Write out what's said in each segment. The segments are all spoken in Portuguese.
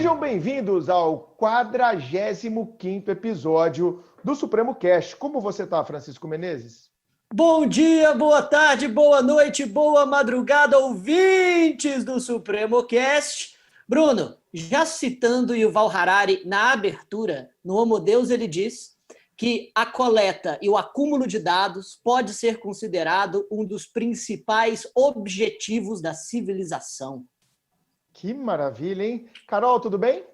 Sejam bem-vindos ao 45º episódio do Supremo Cast. Como você está, Francisco Menezes? Bom dia, boa tarde, boa noite, boa madrugada, ouvintes do Supremo Cast. Bruno, já citando Yuval Harari na abertura, no Homo Deus, ele diz que a coleta e o acúmulo de dados pode ser considerado um dos principais objetivos da civilização. Que maravilha, hein? Carol, tudo bem?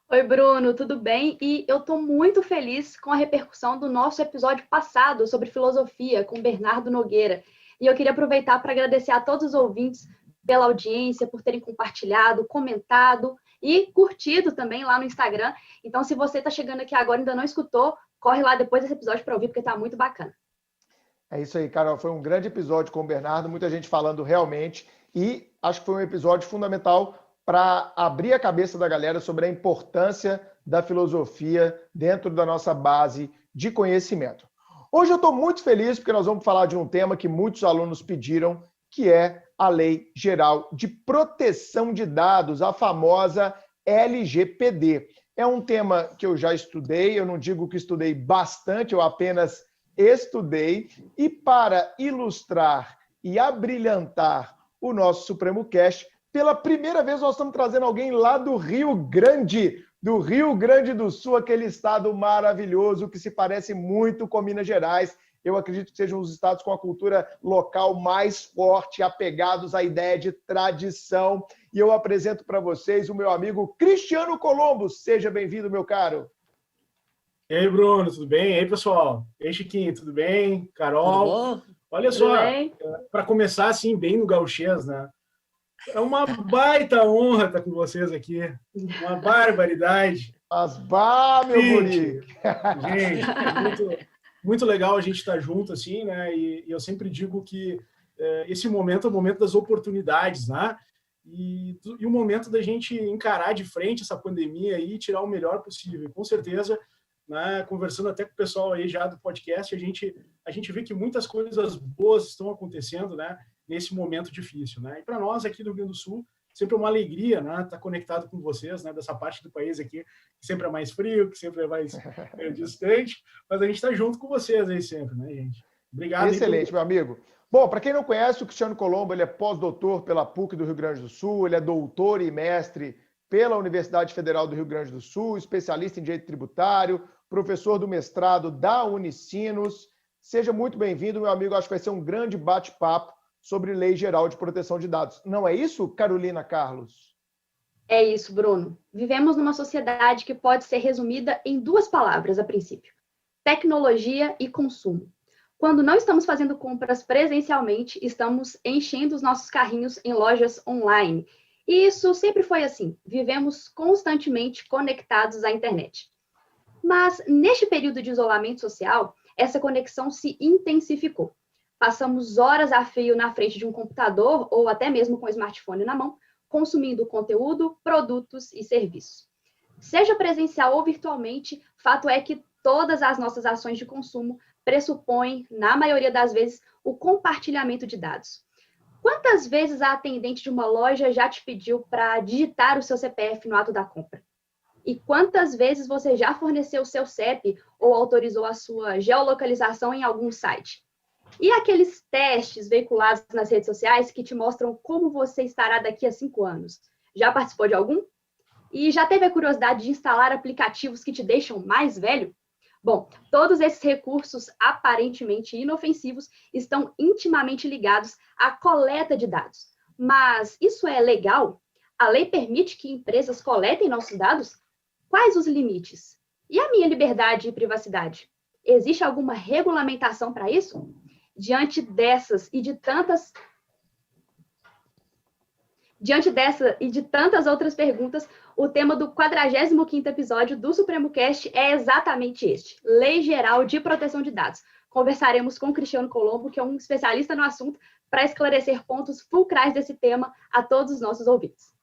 Oi, Bruno, tudo bem? E eu estou muito feliz com a repercussão do nosso episódio passado sobre filosofia com Bernardo Nogueira. E eu queria aproveitar para agradecer a todos os ouvintes pela audiência, por terem compartilhado, comentado e curtido também lá no Instagram. Então, se você está chegando aqui agora e ainda não escutou, corre lá depois desse episódio para ouvir, porque está muito bacana. É isso aí, Carol. Foi um grande episódio com o Bernardo, muita gente falando realmente. E acho que foi um episódio fundamental para abrir a cabeça da galera sobre a importância da filosofia dentro da nossa base de conhecimento. Hoje eu estou muito feliz porque nós vamos falar de um tema que muitos alunos pediram, que é a Lei Geral de Proteção de Dados, a famosa LGPD. É um tema que eu já estudei, eu não digo que estudei bastante, eu apenas estudei. E para ilustrar e abrilhantar o nosso Supremo Cast, pela primeira vez nós estamos trazendo alguém lá do Rio Grande do Sul, aquele estado maravilhoso que se parece muito com Minas Gerais. Eu acredito que sejam os estados com a cultura local mais forte, apegados à ideia de tradição. E eu apresento para vocês o meu amigo Cristiano Colombo. Seja bem-vindo, meu caro. E aí, Bruno, tudo bem? E aí, pessoal? E aí, Chiquinho, tudo bem? Carol? Olha só, para começar assim, bem no gauchês, né? É uma baita honra estar com vocês aqui. Uma barbaridade. Meu guri! Gente, muito legal a gente estar junto, assim, né? E eu sempre digo que esse momento é o momento das oportunidades, né? E o momento da gente encarar de frente essa pandemia e tirar o melhor possível. E, com certeza, né, conversando até com o pessoal aí já do podcast, a gente vê que muitas coisas boas estão acontecendo, né, nesse momento difícil, né? E para nós aqui do Rio Grande do Sul, sempre é uma alegria, né, estar conectado com vocês, né, dessa parte do país aqui, que sempre é mais frio, que sempre é mais distante, mas a gente está junto com vocês aí sempre, né, gente? Obrigado. Excelente, meu amigo. Bom, para quem não conhece, o Cristiano Colombo, ele é pós-doutor pela PUC do Rio Grande do Sul, ele é doutor e mestre pela Universidade Federal do Rio Grande do Sul, especialista em direito tributário, professor do mestrado da Unicinos. Seja muito bem-vindo, meu amigo. Acho que vai ser um grande bate-papo sobre Lei Geral de Proteção de Dados. Não é isso, Carolina Carlos? É isso, Bruno. Vivemos numa sociedade que pode ser resumida em duas palavras, a princípio: tecnologia e consumo. Quando não estamos fazendo compras presencialmente, estamos enchendo os nossos carrinhos em lojas online. E isso sempre foi assim. Vivemos constantemente conectados à internet. Mas, neste período de isolamento social, essa conexão se intensificou. Passamos horas a fio na frente de um computador ou até mesmo com o smartphone na mão, consumindo conteúdo, produtos e serviços. Seja presencial ou virtualmente, fato é que todas as nossas ações de consumo pressupõem, na maioria das vezes, o compartilhamento de dados. Quantas vezes a atendente de uma loja já te pediu para digitar o seu CPF no ato da compra? E quantas vezes você já forneceu o seu CEP ou autorizou a sua geolocalização em algum site? E aqueles testes veiculados nas redes sociais que te mostram como você estará daqui a 5 anos? Já participou de algum? E já teve a curiosidade de instalar aplicativos que te deixam mais velho? Bom, todos esses recursos aparentemente inofensivos estão intimamente ligados à coleta de dados. Mas isso é legal? A lei permite que empresas coletem nossos dados? Quais os limites? E a minha liberdade e privacidade? Existe alguma regulamentação para isso? Diante dessa e de tantas outras perguntas, o tema do 45º episódio do Supremo Cast é exatamente este: Lei Geral de Proteção de Dados. Conversaremos com o Cristiano Colombo, que é um especialista no assunto, para esclarecer pontos fulcrais desse tema a todos os nossos ouvintes.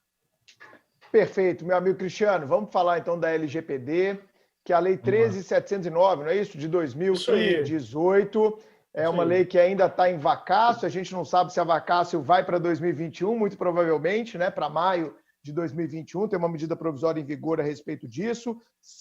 Perfeito, meu amigo Cristiano. Vamos falar então da LGPD, que é a Lei 13.709, não é isso? De 2018. É uma lei que ainda está em vacácio, a gente não sabe se a vacácio vai para 2021, muito provavelmente, né, para maio de 2021, tem uma medida provisória em vigor a respeito disso.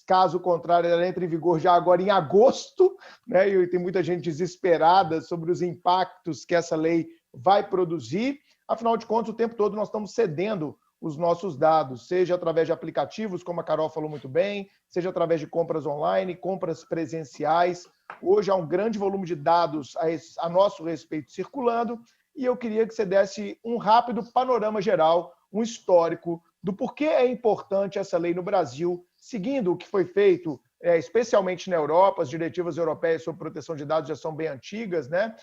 Caso contrário, ela entra em vigor já agora em agosto, né? E tem muita gente desesperada sobre os impactos que essa lei vai produzir. Afinal de contas, o tempo todo nós estamos cedendo os nossos dados, seja através de aplicativos, como a Carol falou muito bem, seja através de compras online, compras presenciais. Hoje há um grande volume de dados a nosso respeito circulando, e eu queria que você desse um rápido panorama geral, um histórico do porquê é importante essa lei no Brasil, seguindo o que foi feito, especialmente na Europa. As diretivas europeias sobre proteção de dados já são bem antigas, né?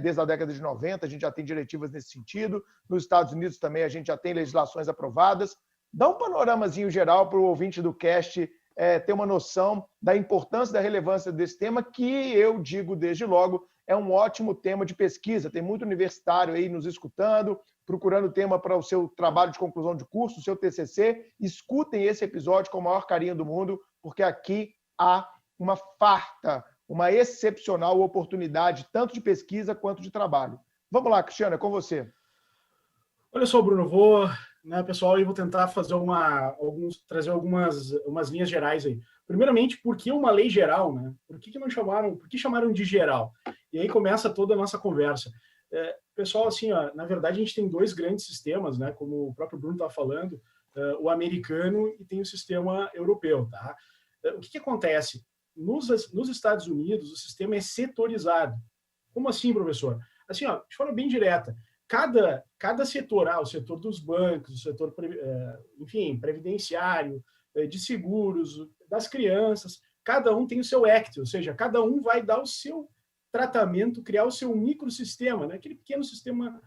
Desde a década de 90, a gente já tem diretivas nesse sentido. Nos Estados Unidos também a gente já tem legislações aprovadas. Dá um panoramazinho geral para o ouvinte do cast ter uma noção da importância e da relevância desse tema, que eu digo desde logo, é um ótimo tema de pesquisa. Tem muito universitário aí nos escutando, procurando tema para o seu trabalho de conclusão de curso, o seu TCC. Escutem esse episódio com o maior carinho do mundo, porque aqui há uma farta, uma excepcional oportunidade, tanto de pesquisa quanto de trabalho. Vamos lá, Cristiano, é com você. Olha só, Bruno, pessoal, eu vou tentar fazer trazer umas linhas gerais aí. Primeiramente, por que uma lei geral, né? Por que chamaram de geral? E aí começa toda a nossa conversa. Pessoal, assim, ó, na verdade, a gente tem dois grandes sistemas, né? Como o próprio Bruno está falando, o americano e tem o sistema europeu, tá? O que acontece? Nos Estados Unidos, o sistema é setorizado. Como assim, professor? Assim, ó, de forma bem direta, cada setor, o setor dos bancos, o setor, enfim, previdenciário, de seguros, das crianças, cada um tem o seu act, ou seja, cada um vai dar o seu tratamento, criar o seu microsistema, né? Aquele pequeno sistema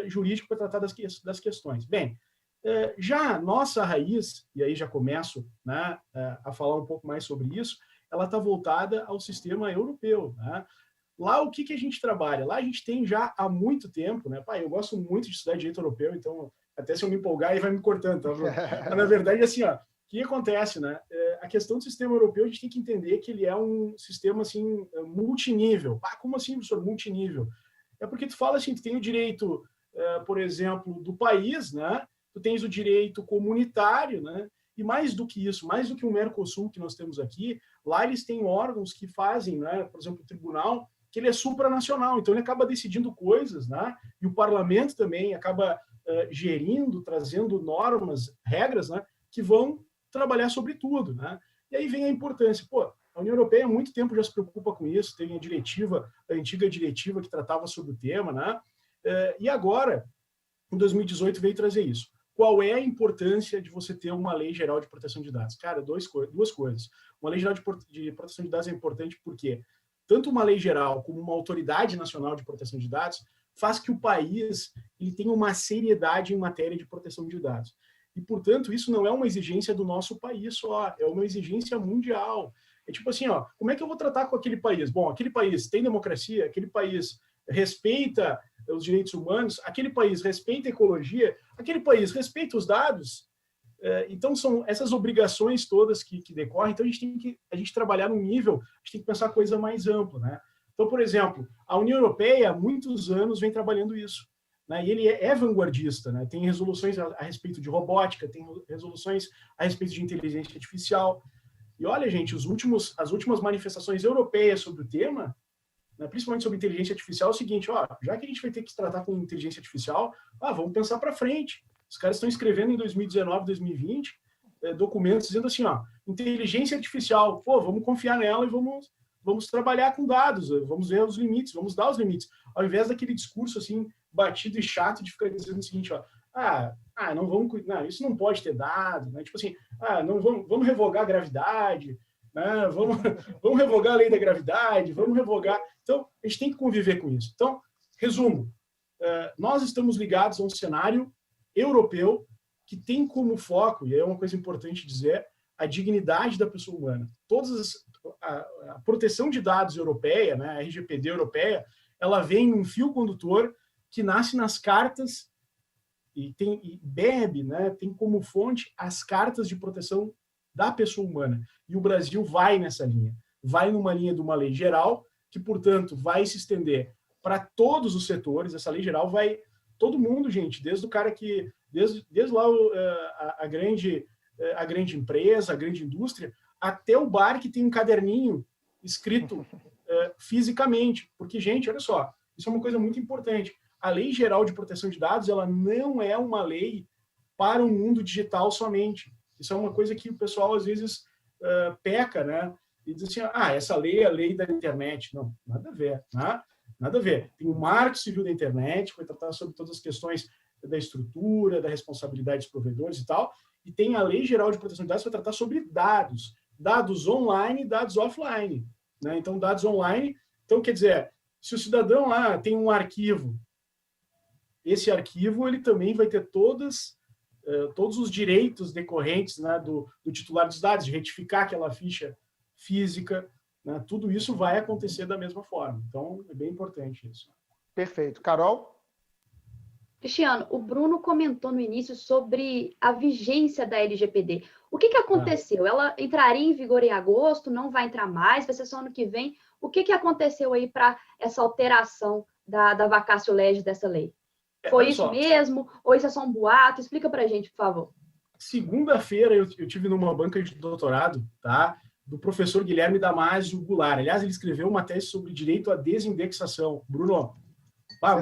jurídico para tratar das questões. Bem, já a nossa raiz, e aí já começo, né, a falar um pouco mais sobre isso, ela está voltada ao sistema europeu, né? Lá, o que a gente trabalha? Lá a gente tem já há muito tempo, né? Eu gosto muito de estudar direito europeu, então até se eu me empolgar, aí vai me cortando, tá? Mas, na verdade, assim, ó, o que acontece, né? A questão do sistema europeu, a gente tem que entender que ele é um sistema, assim, multinível. Como assim, professor, multinível? É porque tu fala assim, tu tem o direito, por exemplo, do país, né? Tu tens o direito comunitário, né? E mais do que isso, mais do que o Mercosul que nós temos aqui, lá eles têm órgãos que fazem, né? Por exemplo, o tribunal, que ele é supranacional, então ele acaba decidindo coisas, né? E o parlamento também acaba gerindo, trazendo normas, regras, né? Que vão trabalhar sobre tudo, né? E aí vem a importância. A União Europeia há muito tempo já se preocupa com isso, tem a antiga diretiva que tratava sobre o tema, né? E agora, em 2018, veio trazer isso. Qual é a importância de você ter uma lei geral de proteção de dados? Cara, duas coisas. Uma lei geral de proteção de dados é importante porque tanto uma lei geral como uma autoridade nacional de proteção de dados faz que o país ele tenha uma seriedade em matéria de proteção de dados. E, portanto, isso não é uma exigência do nosso país só, é uma exigência mundial. É tipo assim, ó, como é que eu vou tratar com aquele país? Bom, aquele país tem democracia, aquele país respeita os direitos humanos, aquele país respeita a ecologia, aquele país respeita os dados. Então, são essas obrigações todas que decorrem. Então, a gente tem que trabalhar num nível, a gente tem que pensar coisa mais ampla, né? Então, por exemplo, a União Europeia, há muitos anos, vem trabalhando isso, né? E ele é vanguardista, né? Tem resoluções a respeito de robótica, tem resoluções a respeito de inteligência artificial. E olha, gente, as últimas manifestações europeias sobre o tema, né, principalmente sobre inteligência artificial, é o seguinte, já que a gente vai ter que se tratar com inteligência artificial, vamos pensar para frente. Os caras estão escrevendo em 2019, 2020, documentos dizendo assim, inteligência artificial, vamos confiar nela e vamos trabalhar com dados, vamos ver os limites, vamos dar os limites. Ao invés daquele discurso assim, batido e chato de ficar dizendo o seguinte, não, isso não pode ter dado, né? Tipo assim, não vamos revogar a gravidade, né? Vamos revogar a lei da gravidade, vamos revogar. Então, a gente tem que conviver com isso. Então, resumo, nós estamos ligados a um cenário europeu que tem como foco, e é uma coisa importante dizer, a dignidade da pessoa humana. A proteção de dados europeia, né, a RGPD europeia, ela vem num fio condutor que nasce nas cartas e bebe, né, tem como fonte as cartas de proteção da pessoa humana. E o Brasil vai nessa linha. Vai numa linha de uma lei geral, que, portanto, vai se estender para todos os setores. Essa lei geral vai... Todo mundo, gente, desde o cara que desde lá a grande empresa, a grande indústria, até o bar que tem um caderninho escrito fisicamente. Porque, gente, olha só, isso é uma coisa muito importante. A Lei Geral de Proteção de Dados, ela não é uma lei para o mundo digital somente. Isso é uma coisa que o pessoal, às vezes, peca, né? E diz assim, essa lei é a lei da internet. Não, nada a ver, né? Nada a ver. Tem o Marco Civil da Internet, que vai tratar sobre todas as questões da estrutura, da responsabilidade dos provedores e tal, e tem a Lei Geral de Proteção de Dados que vai tratar sobre dados. Dados online e dados offline, né? Então, dados online... Então, quer dizer, se o cidadão lá tem um arquivo, esse arquivo ele também vai ter todos os direitos decorrentes, né, do titular dos dados, de retificar aquela ficha física, né? Tudo isso vai acontecer da mesma forma. Então, é bem importante isso. Perfeito. Carol? Cristiano, o Bruno comentou no início sobre a vigência da LGPD. O que aconteceu? Ela entraria em vigor em agosto, não vai entrar mais, vai ser só ano que vem. O que aconteceu aí para essa alteração da vacatio legis dessa lei? Foi isso mesmo? Ou isso é só um boato? Explica para a gente, por favor. Segunda-feira eu tive numa banca de doutorado, tá? Do professor Guilherme Damasio Goulart. Aliás, ele escreveu uma tese sobre direito à desindexação. Bruno,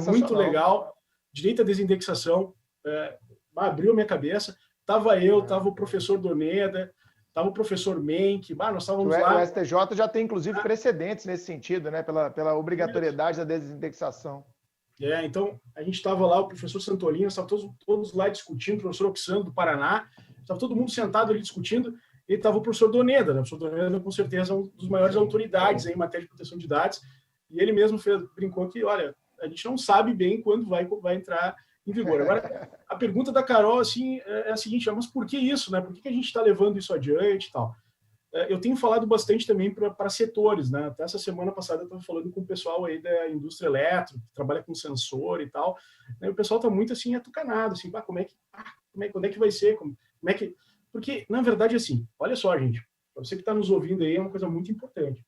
muito legal. Direito à desindexação, abriu a minha cabeça. Estava o professor Doneda, estava o professor Menck, nós estávamos lá. O STJ já tem, inclusive, precedentes nesse sentido, né? Pela obrigatoriedade da desindexação. Então, a gente estava lá, o professor Santolino, estava todos lá discutindo, o professor Oxano do Paraná, estava todo mundo sentado ali discutindo, e estava o professor Doneda, né? O professor Doneda, com certeza, é um dos maiores autoridades em matéria de proteção de dados, e ele mesmo brincou que, olha, a gente não sabe bem quando vai entrar em vigor. Agora, a pergunta da Carol assim, é a seguinte, mas por que isso, né? Por que a gente está levando isso adiante e tal? Eu tenho falado bastante também para setores, né? Até essa semana passada eu estava falando com o pessoal aí da indústria elétrica, que trabalha com sensor e tal, né? O pessoal está muito assim atucanado, assim, quando é que vai ser? Como é que... Porque, na verdade, assim, olha só, gente, para você que está nos ouvindo aí, é uma coisa muito importante.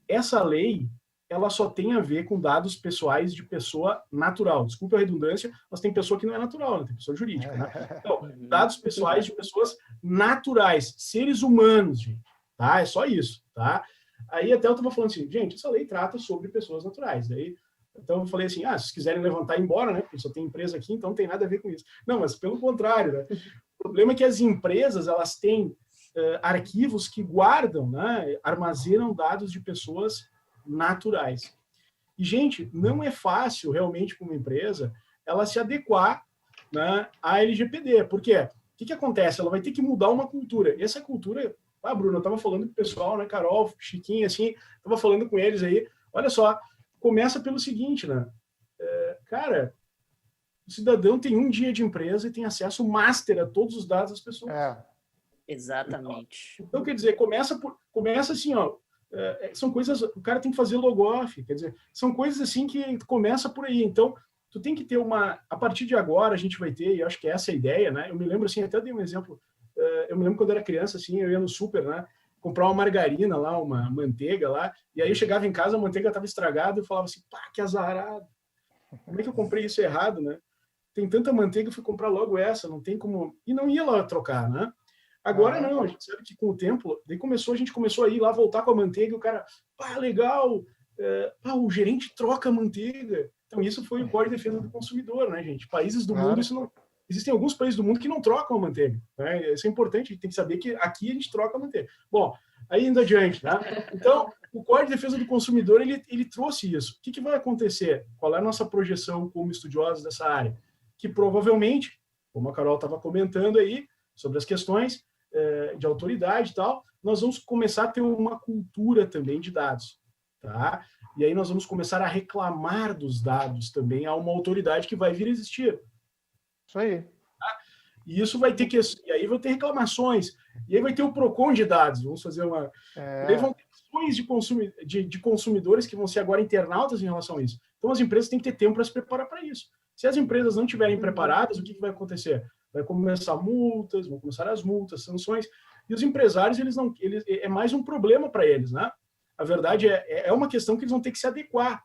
Essa lei, ela só tem a ver com dados pessoais de pessoa natural. Desculpa a redundância, mas tem pessoa que não é natural, né? Tem pessoa jurídica, né? Então, dados pessoais de pessoas naturais, seres humanos, gente. Tá? É só isso, tá? Aí até eu estava falando assim, gente, essa lei trata sobre pessoas naturais. Daí, então eu falei assim, se vocês quiserem levantar e ir embora, né? Porque só tem empresa aqui, então não tem nada a ver com isso. Não, mas pelo contrário, né? O problema é que as empresas, elas têm arquivos que guardam, né? Armazenam dados de pessoas naturais. E, gente, não é fácil realmente para uma empresa ela se adequar, né, à LGPD. Por quê? O que acontece? Ela vai ter que mudar uma cultura. E essa cultura... Bruno, eu estava falando com o pessoal, né, Carol, Chiquinho, assim, estava falando com eles aí, olha só, começa pelo seguinte, né, cara, o cidadão tem um dia de empresa e tem acesso master a todos os dados das pessoas. Exatamente. Então, quer dizer, começa assim, ó, são coisas, o cara tem que fazer logoff, quer dizer, são coisas assim que começa por aí, então, tu tem que ter a partir de agora a gente vai ter, e eu acho que essa é a ideia, né, eu me lembro assim, até dei um exemplo. Eu me lembro quando eu era criança, assim, eu ia no super, né, comprar uma margarina lá, uma manteiga lá, e aí eu chegava em casa, a manteiga estava estragada, eu falava assim, que azarado, como é que eu comprei isso errado, né? Tem tanta manteiga, eu fui comprar logo essa, não tem como... E não ia lá trocar, né? Agora não, a gente sabe que com o tempo, daí a gente começou a ir lá, voltar com a manteiga, e o cara, legal, o gerente troca a manteiga. Então isso foi o Código de Defesa do Consumidor, né, gente? Países do mundo, isso não... Existem alguns países do mundo que não trocam a manteiga, né? Isso é importante, a gente tem que saber que aqui a gente troca a manteiga. Bom, aí indo adiante, né? Então, o Código de Defesa do Consumidor, ele trouxe isso. O que vai acontecer? Qual é a nossa projeção como estudiosos dessa área? Que provavelmente, como a Carol estava comentando aí, sobre as questões de autoridade e tal, nós vamos começar a ter uma cultura também de dados, tá? E aí nós vamos começar a reclamar dos dados também a uma autoridade que vai vir a existir. Isso aí. E isso vai ter e aí vai ter reclamações, e aí vai ter o PROCON de dados, vamos fazer uma... Aí vão ter ações de consumidores que vão ser agora internautas em relação a isso. Então as empresas têm que ter tempo para se preparar para isso. Se as empresas não estiverem preparadas, o que vai acontecer? Vai começar multas, vão começar as multas, sanções, e os empresários, eles é mais um problema para eles, né? A verdade é uma questão que eles vão ter que se adequar.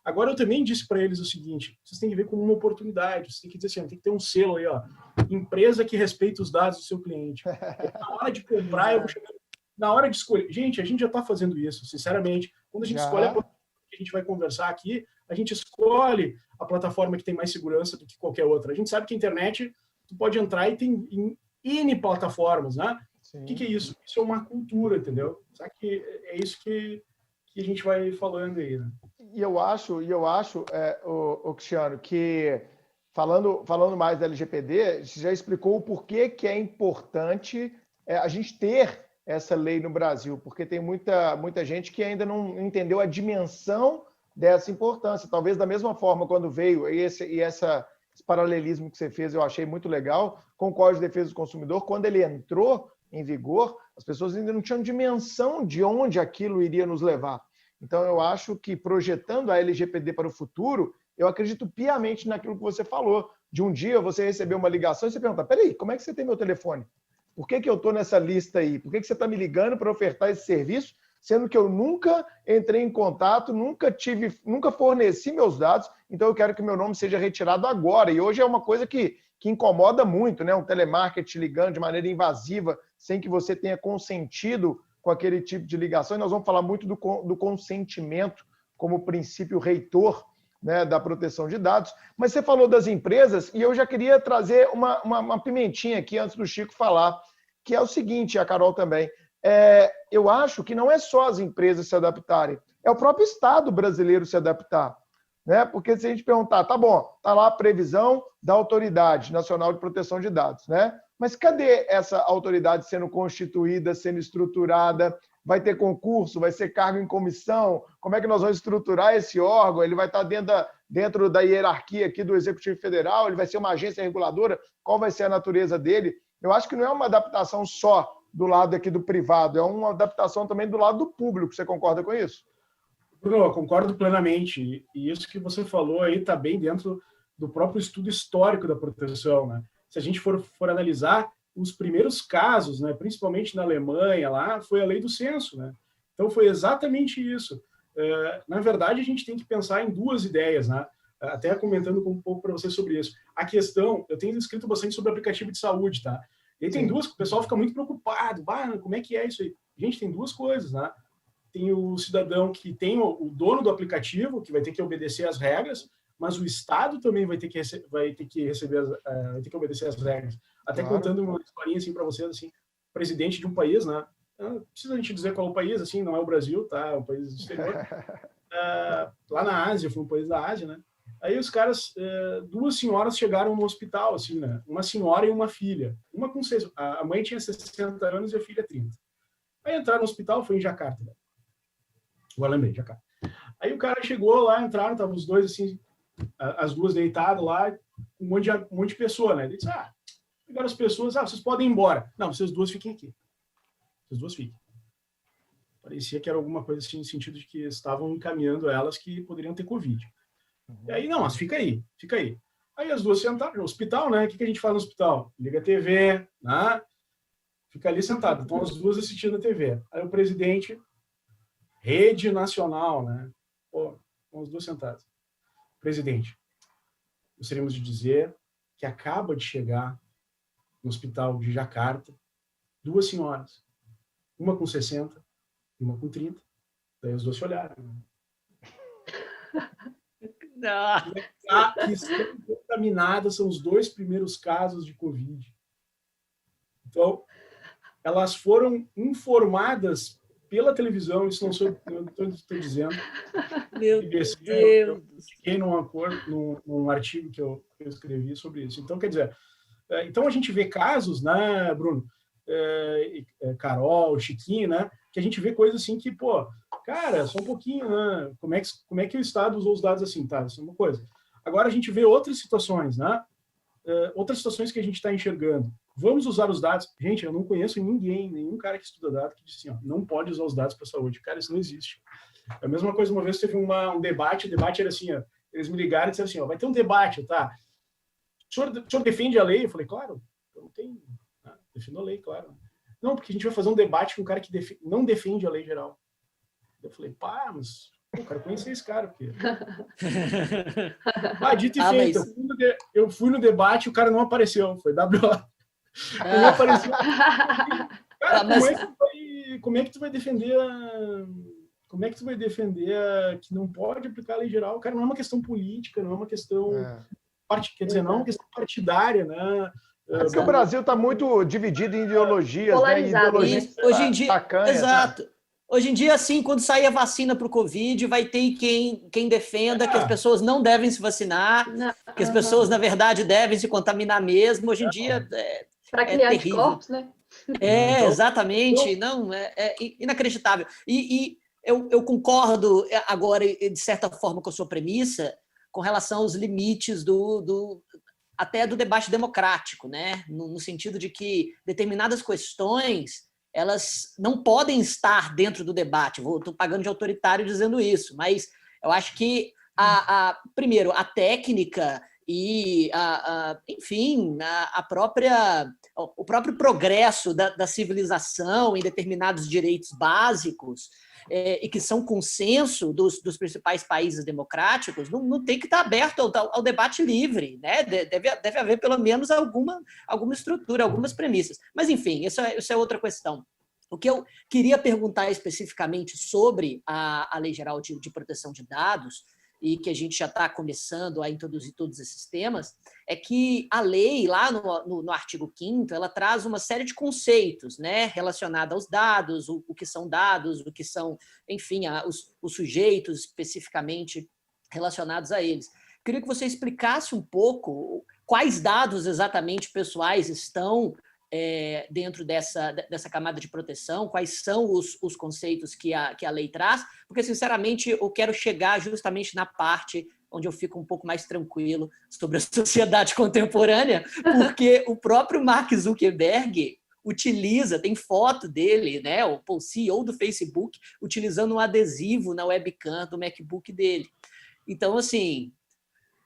Agora, eu também disse para eles o seguinte, vocês têm que ver como uma oportunidade, vocês têm que dizer assim, tem que ter um selo aí, ó, empresa que respeita os dados do seu cliente. Na hora de comprar, eu vou chegar, na hora de escolher. Gente, a gente já está fazendo isso, sinceramente. Quando a gente escolhe a plataforma que a gente vai conversar aqui, a gente escolhe a plataforma que tem mais segurança do que qualquer outra. A gente sabe que a internet, tu pode entrar e tem N plataformas, né? Sim. O que é isso? Isso é uma cultura, entendeu? Sabe que é isso que a gente vai falando aí, né? E eu acho, Cristiano, que falando mais da LGPD, você já explicou o porquê que é importante a gente ter essa lei no Brasil, porque tem muita gente que ainda não entendeu a dimensão dessa importância. Talvez da mesma forma, quando veio esse paralelismo que você fez, eu achei muito legal, com o Código de Defesa do Consumidor, quando ele entrou em vigor, as pessoas ainda não tinham dimensão de onde aquilo iria nos levar. Então, eu acho que projetando a LGPD para o futuro, eu acredito piamente naquilo que você falou, de um dia você receber uma ligação e você perguntar, peraí, como é que você tem meu telefone? Por que eu estou nessa lista aí? Por que você está me ligando para ofertar esse serviço, sendo que eu nunca entrei em contato, nunca forneci meus dados, então eu quero que meu nome seja retirado agora. E hoje é uma coisa que incomoda muito, né? Um telemarketing ligando de maneira invasiva, sem que você tenha consentido com aquele tipo de ligação. E nós vamos falar muito do consentimento como princípio reitor, né, da proteção de dados. Mas você falou das empresas e eu já queria trazer uma pimentinha aqui antes do Chico falar, que é o seguinte, a Carol também. Eu acho que não é só as empresas se adaptarem, é o próprio Estado brasileiro se adaptar. Né? Porque se a gente perguntar, tá bom, tá lá a previsão da Autoridade Nacional de Proteção de Dados, né? Mas cadê essa autoridade sendo constituída, sendo estruturada? Vai ter concurso? Vai ser cargo em comissão? Como é que nós vamos estruturar esse órgão? Ele vai estar dentro da hierarquia aqui do Executivo Federal? Ele vai ser uma agência reguladora? Qual vai ser a natureza dele? Eu acho que não é uma adaptação só do lado aqui do privado, é uma adaptação também do lado do público. Você concorda com isso? Bruno, eu concordo plenamente. E isso que você falou aí está bem dentro do próprio estudo histórico da proteção, né? Se a gente for analisar os primeiros casos, né, principalmente na Alemanha, lá foi a lei do censo, né? Então foi exatamente isso. Na verdade, a gente tem que pensar em duas ideias, né? Até comentando um pouco para você sobre isso. A questão, eu tenho escrito bastante sobre aplicativo de saúde, tá? E aí tem duas que o pessoal fica muito preocupado. Como é que é isso aí? Gente, tem duas coisas, né? Tem o cidadão que tem o dono do aplicativo, que vai ter que obedecer às regras, mas o Estado também vai ter que obedecer às regras. Até claro. Contando uma historinha assim para vocês, assim, presidente de um país, né? Não precisa a gente dizer qual é o país, assim, não é o Brasil, tá? É um país do exterior. Lá na Ásia, foi um país da Ásia, né? Aí os caras, duas senhoras chegaram no hospital, assim, né? Uma senhora e uma filha. A mãe tinha 60 anos e a filha 30. Aí entraram no hospital, foi em Jacarta, né? Agora lembrei, Jacarta. Aí o cara chegou lá, entraram, estavam os dois, assim, as duas deitadas lá, um monte de pessoa, né? Ele disse, pegaram as pessoas, vocês podem ir embora. Não, vocês duas fiquem aqui. Vocês duas fiquem. Parecia que era alguma coisa assim, no sentido de que estavam encaminhando elas que poderiam ter Covid. E aí, não, mas fica aí. Aí as duas sentaram no hospital, né? O que a gente faz no hospital? Liga a TV, né? Fica ali sentado. Então as duas assistindo a TV. Aí o presidente, rede nacional, né? Pô, com as duas sentadas. Presidente, gostaríamos de dizer que acaba de chegar no hospital de Jacarta duas senhoras, uma com 60 e uma com 30. Daí as duas se olharam. Que estão contaminadas são os dois primeiros casos de Covid. Então, elas foram informadas pela televisão, isso não sou eu estou dizendo. Meu Deus! Eu fiquei num artigo que eu escrevi sobre isso. Então, quer dizer, então a gente vê casos, né, Bruno, Carol, Chiquinho, né, que a gente vê coisas assim que, pô, cara, só um pouquinho, né, como é que o Estado usou os dados assim, tá, isso é uma coisa. Agora a gente vê outras situações, né, outras situações que a gente está enxergando. Vamos usar os dados. Gente, eu não conheço nenhum cara que estuda dados que diz assim, ó, não pode usar os dados para saúde. Cara, isso não existe. É a mesma coisa, uma vez teve um debate, o debate era assim, ó, eles me ligaram e disseram assim, ó, vai ter um debate, tá? O senhor defende a lei? Eu falei, claro, eu não tenho, defendo a lei, claro. Não, porque a gente vai fazer um debate com um cara que não defende a lei geral. Eu falei, mas Pô, cara, conheci esse cara, porque... Dito e feito, mas... eu fui no debate e o cara não apareceu, foi WO. Não apareceu. Cara, como é que tu vai defender que não pode aplicar a lei geral? Cara, não é uma questão política, não é uma questão... Quer dizer, não é uma questão partidária, né? É porque o Brasil está muito dividido em ideologias, polarizado, né? Ideologias hoje em dia, tacanhas, exato. Né? Hoje em dia, assim, quando sair a vacina para o Covid, vai ter quem defenda que as pessoas não devem se vacinar, que as pessoas, na verdade, devem se contaminar mesmo. Hoje em dia para criar anticorpos, né? Então, exatamente. Não, é inacreditável. E eu concordo agora, de certa forma, com a sua premissa com relação aos limites até do debate democrático, né? No sentido de que determinadas questões elas não podem estar dentro do debate. Estou pagando de autoritário dizendo isso, mas eu acho que, primeiro, a técnica e, enfim, o próprio progresso da civilização em determinados direitos básicos e que são consenso dos principais países democráticos, não tem que estar aberto ao debate livre, né? Deve haver pelo menos alguma estrutura, algumas premissas. Mas, enfim, isso é outra questão. O que eu queria perguntar especificamente sobre a Lei Geral de Proteção de Dados, e que a gente já está começando a introduzir todos esses temas, é que a lei, lá no artigo 5º, ela traz uma série de conceitos, né, relacionados aos dados, o que são dados, o que são, enfim, os sujeitos especificamente relacionados a eles. Queria que você explicasse um pouco quais dados exatamente pessoais estão dentro dessa camada de proteção, quais são os conceitos que a lei traz, porque, sinceramente, eu quero chegar justamente na parte onde eu fico um pouco mais tranquilo sobre a sociedade contemporânea, porque o próprio Mark Zuckerberg tem foto dele, né, o CEO do Facebook, utilizando um adesivo na webcam do MacBook dele. Então, assim...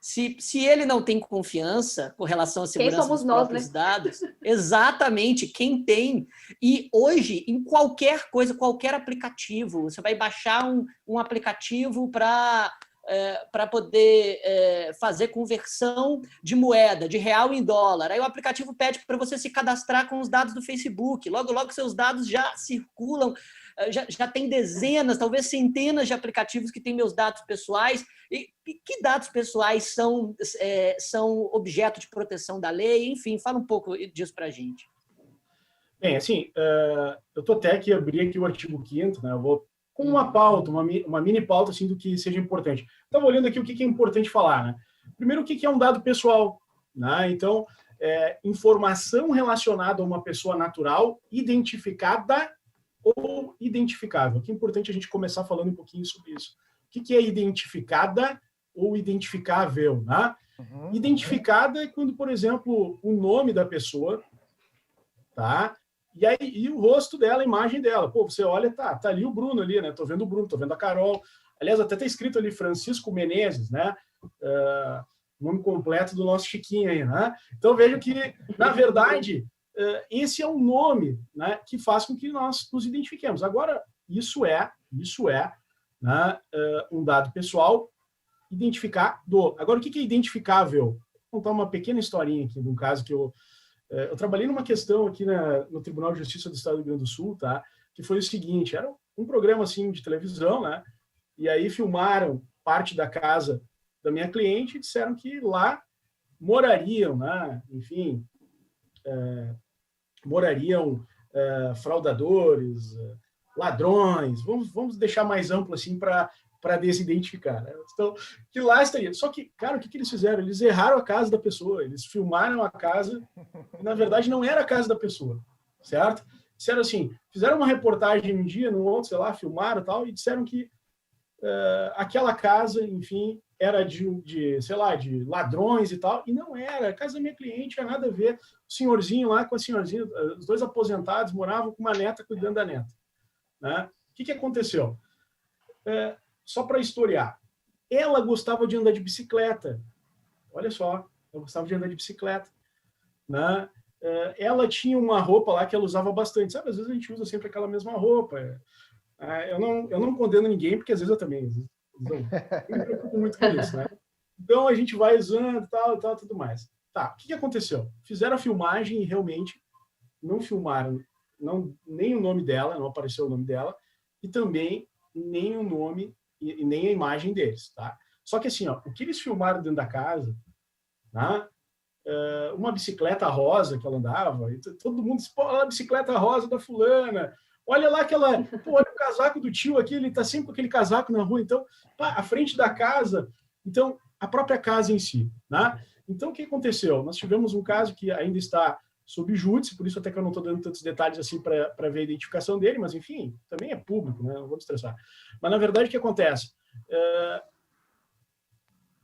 Se ele não tem confiança com relação à segurança dos próprios dados, exatamente, quem tem? E hoje, em qualquer coisa, qualquer aplicativo, você vai baixar um aplicativo para poder fazer conversão de moeda, de real em dólar. Aí o aplicativo pede para você se cadastrar com os dados do Facebook. Logo, logo, seus dados já circulam, já tem dezenas, talvez centenas de aplicativos que têm meus dados pessoais. E que dados pessoais são objeto de proteção da lei? Enfim, fala um pouco disso para a gente. Bem, assim, eu estou até aqui, abri aqui o artigo 5º, né? Eu vou com uma pauta, uma mini pauta, assim, do que seja importante. Estava olhando aqui o que é importante falar, né? Primeiro, o que é um dado pessoal, né? Então, informação relacionada a uma pessoa natural, identificada ou identificável. Que é importante a gente começar falando um pouquinho sobre isso. O que é identificada ou identificável, né? Uhum. Identificada é quando, por exemplo, o nome da pessoa, tá? E o rosto dela, a imagem dela. Pô, você olha, tá ali o Bruno ali, né? Tô vendo o Bruno, tô vendo a Carol. Aliás, até tá escrito ali Francisco Menezes, né? O nome completo do nosso Chiquinho aí, né? Então, vejo que, na verdade, esse é um nome, né, que faz com que nós nos identifiquemos. Agora, isso é né, um dado pessoal identificado. Agora, o que é identificável? Vou contar uma pequena historinha aqui de um caso que eu trabalhei numa questão aqui no Tribunal de Justiça do Estado do Rio Grande do Sul, tá? Que foi o seguinte, era um programa assim de televisão, né? E aí filmaram parte da casa da minha cliente e disseram que lá morariam, né? Enfim, morariam fraudadores, ladrões, vamos deixar mais amplo assim para desidentificar, né? Então, que lá estaria. Só que, cara, o que eles fizeram? Eles erraram a casa da pessoa, eles filmaram a casa e, na verdade, não era a casa da pessoa, certo? Disseram assim, fizeram uma reportagem um dia, no outro, sei lá, filmaram e tal, e disseram que aquela casa, enfim, era sei lá, de ladrões e tal, e não era. A casa da minha cliente tinha nada a ver. O senhorzinho lá com a senhorzinha, os dois aposentados, moravam com uma neta cuidando da neta, né? O que aconteceu? Só para historiar, ela gostava de andar de bicicleta. Olha só, ela gostava de andar de bicicleta, né? Ela tinha uma roupa lá que ela usava bastante. Sabe, às vezes a gente usa sempre aquela mesma roupa. Eu não condeno ninguém, porque às vezes eu também Então, eu me preocupo muito com isso, né? Então, a gente vai usando tal, tudo mais. Tá, o que aconteceu? Fizeram a filmagem e realmente não filmaram nem o nome dela, não apareceu o nome dela, e também nem o nome e nem a imagem deles, tá? Só que assim, ó, o que eles filmaram dentro da casa, né? Uma bicicleta rosa que ela andava, e todo mundo disse, pô, olha a bicicleta rosa da fulana, olha lá aquela, pô, olha o casaco do tio aqui, ele tá sempre com aquele casaco na rua, então, pá, a frente da casa, então, a própria casa em si, né? Então, o que aconteceu? Nós tivemos um caso que ainda está sob júdice, por isso até que eu não estou dando tantos detalhes assim para ver a identificação dele, mas, enfim, também é público, né? Não vou me estressar. Mas, na verdade, o que acontece?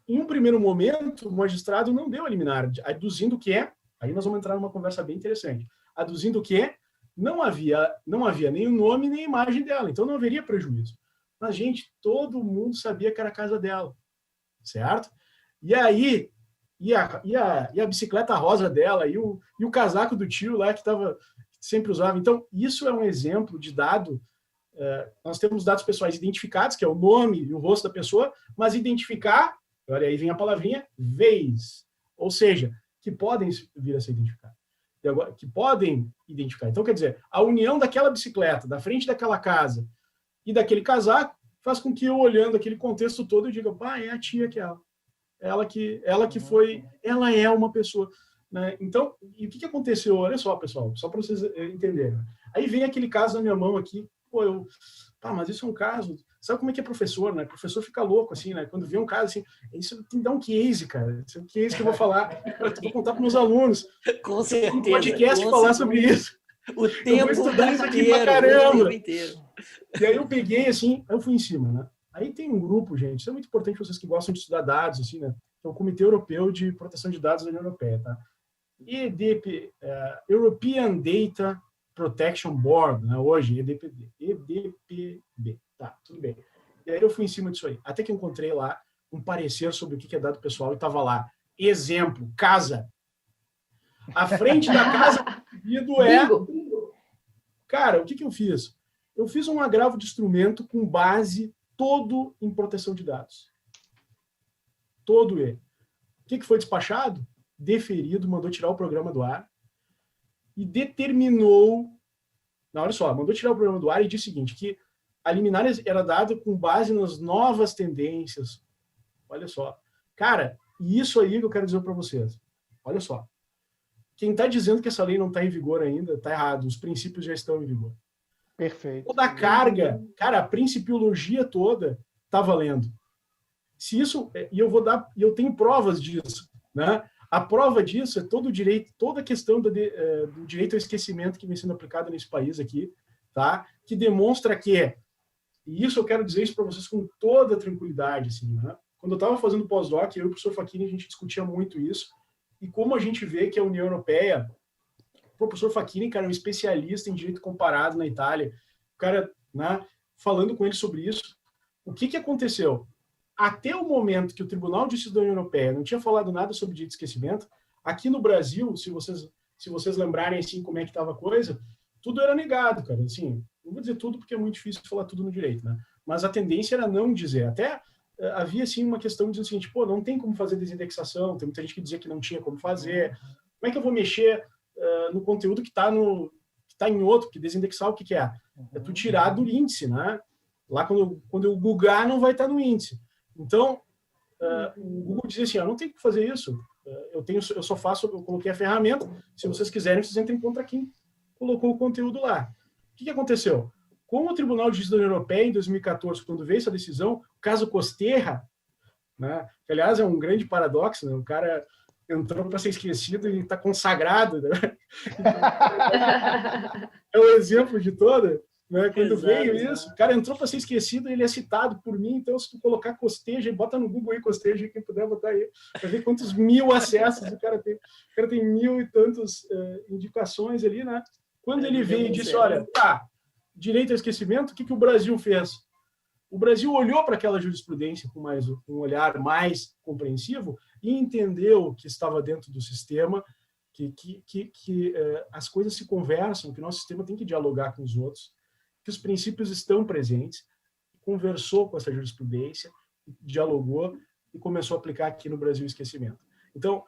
Em um primeiro momento, o magistrado não deu a liminar, aduzindo que aí nós vamos entrar numa conversa bem interessante, aduzindo que não havia nem o nome nem a imagem dela, então não haveria prejuízo. Mas, gente, todo mundo sabia que era a casa dela, certo? E aí, e a bicicleta rosa dela, e o casaco do tio lá que sempre usava. Então, isso é um exemplo de dado. Nós temos dados pessoais identificados, que é o nome e o rosto da pessoa, mas identificar, olha aí vem a palavrinha, vez. Ou seja, que podem vir a ser identificados. E agora, que podem identificar. Então, quer dizer, a união daquela bicicleta, da frente daquela casa e daquele casaco, faz com que eu, olhando aquele contexto todo, eu diga, pá, é a tia que é ela. Ela que foi, ela é uma pessoa, né? Então, e o que aconteceu? Olha só, pessoal, só para vocês entenderem. Aí vem aquele caso na minha mão aqui, pô, mas isso é um caso, sabe como é que é professor, né? Professor fica louco, assim, né? Quando vê um caso assim, isso tem que dar um case, cara. Isso é um case que eu vou falar, vou contar para meus alunos. Com certeza. Um podcast falar sobre isso. O tempo estudar isso aqui pra caramba. O tempo inteiro. E aí eu peguei, assim, eu fui em cima, né? Aí tem um grupo, gente, isso é muito importante vocês que gostam de estudar dados, assim, né? É o Comitê Europeu de Proteção de Dados da União Europeia, tá? European Data Protection Board, né? Hoje, EDPB. Tá, tudo bem. E aí eu fui em cima disso aí. Até que eu encontrei lá um parecer sobre o que é dado pessoal e tava lá. Exemplo, casa. A frente da casa do Cara, o que eu fiz? Eu fiz um agravo de instrumento com base todo em proteção de dados. Todo ele. O que foi despachado? Deferido, mandou tirar o programa do ar e determinou... Não, olha só, mandou tirar o programa do ar e disse o seguinte, que a liminar era dada com base nas novas tendências. Olha só. Cara, isso aí que eu quero dizer para vocês. Olha só. Quem está dizendo que essa lei não está em vigor ainda, está errado. Os princípios já estão em vigor. Perfeito. Toda a carga, cara, a principiologia toda está valendo. Se isso, e eu tenho provas disso, né? A prova disso é todo o direito, toda a questão do direito ao esquecimento que vem sendo aplicado nesse país aqui, tá? Que demonstra que, e isso eu quero dizer isso para vocês com toda tranquilidade, assim, né? Quando eu estava fazendo pós-doc, eu e o professor Facchini, a gente discutia muito isso, e como a gente vê que a União Europeia, o professor Facchini, cara, é um especialista em direito comparado na Itália, o cara, né, falando com ele sobre isso, o que aconteceu? Até o momento que o Tribunal de Justiça da União Europeia não tinha falado nada sobre direito de esquecimento, aqui no Brasil, se vocês lembrarem assim como é que estava a coisa, tudo era negado, cara. Assim, não vou dizer tudo porque é muito difícil falar tudo no direito, né? Mas a tendência era não dizer. Até havia assim uma questão dizendo o seguinte, pô, não tem como fazer desindexação, tem muita gente que dizia que não tinha como fazer. Como é que eu vou mexer no conteúdo que está em outro? Porque desindexar o que é? É tu tirar do índice, né? Lá quando eu googar não vai estar no índice. Então, o Google dizia assim, não tem que fazer isso. Eu coloquei a ferramenta, se vocês quiserem, vocês entrem contra quem colocou o conteúdo lá. O que aconteceu? Com o Tribunal de Justiça da União Europeia, em 2014, quando veio essa decisão, o caso Costerra, né, que, aliás, é um grande paradoxo, né, o cara entrou para ser esquecido e está consagrado. Né? É o exemplo de toda. Né? Quando veio isso, o cara entrou para ser esquecido, ele é citado por mim, então se tu colocar Costeja, bota no Google aí Costeja, quem puder botar aí, para ver quantos 1000 acessos o cara tem. O cara tem 1000 e tantas indicações ali, né? Quando ele veio e disse, olha, direito ao esquecimento, o que o Brasil fez? O Brasil olhou para aquela jurisprudência com um olhar mais compreensivo e entendeu que estava dentro do sistema, que as coisas se conversam, que o nosso sistema tem que dialogar com os outros, que os princípios estão presentes, conversou com essa jurisprudência, dialogou e começou a aplicar aqui no Brasil o esquecimento. Então,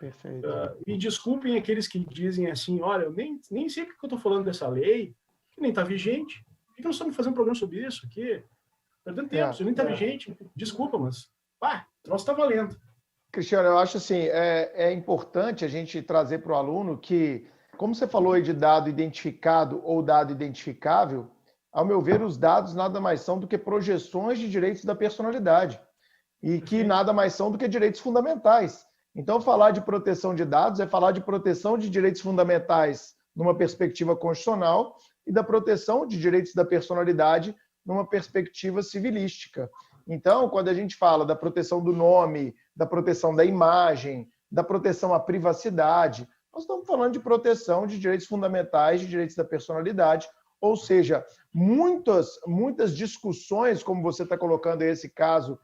me desculpem aqueles que dizem assim, olha, eu nem sei porque eu estou falando dessa lei, que nem está vigente. Por que nós estamos fazendo um programa sobre isso aqui? Perdendo tempo, isso nem está vigente. Desculpa, mas o troço está valendo. Cristiano, eu acho assim, é importante a gente trazer para o aluno que, como você falou aí de dado identificado ou dado identificável, ao meu ver, os dados nada mais são do que projeções de direitos da personalidade e que nada mais são do que direitos fundamentais. Então, falar de proteção de dados é falar de proteção de direitos fundamentais numa perspectiva constitucional e da proteção de direitos da personalidade numa perspectiva civilística. Então, quando a gente fala da proteção do nome, da proteção da imagem, da proteção à privacidade, nós estamos falando de proteção de direitos fundamentais, de direitos da personalidade, ou seja, muitas discussões, como você está colocando aí esse caso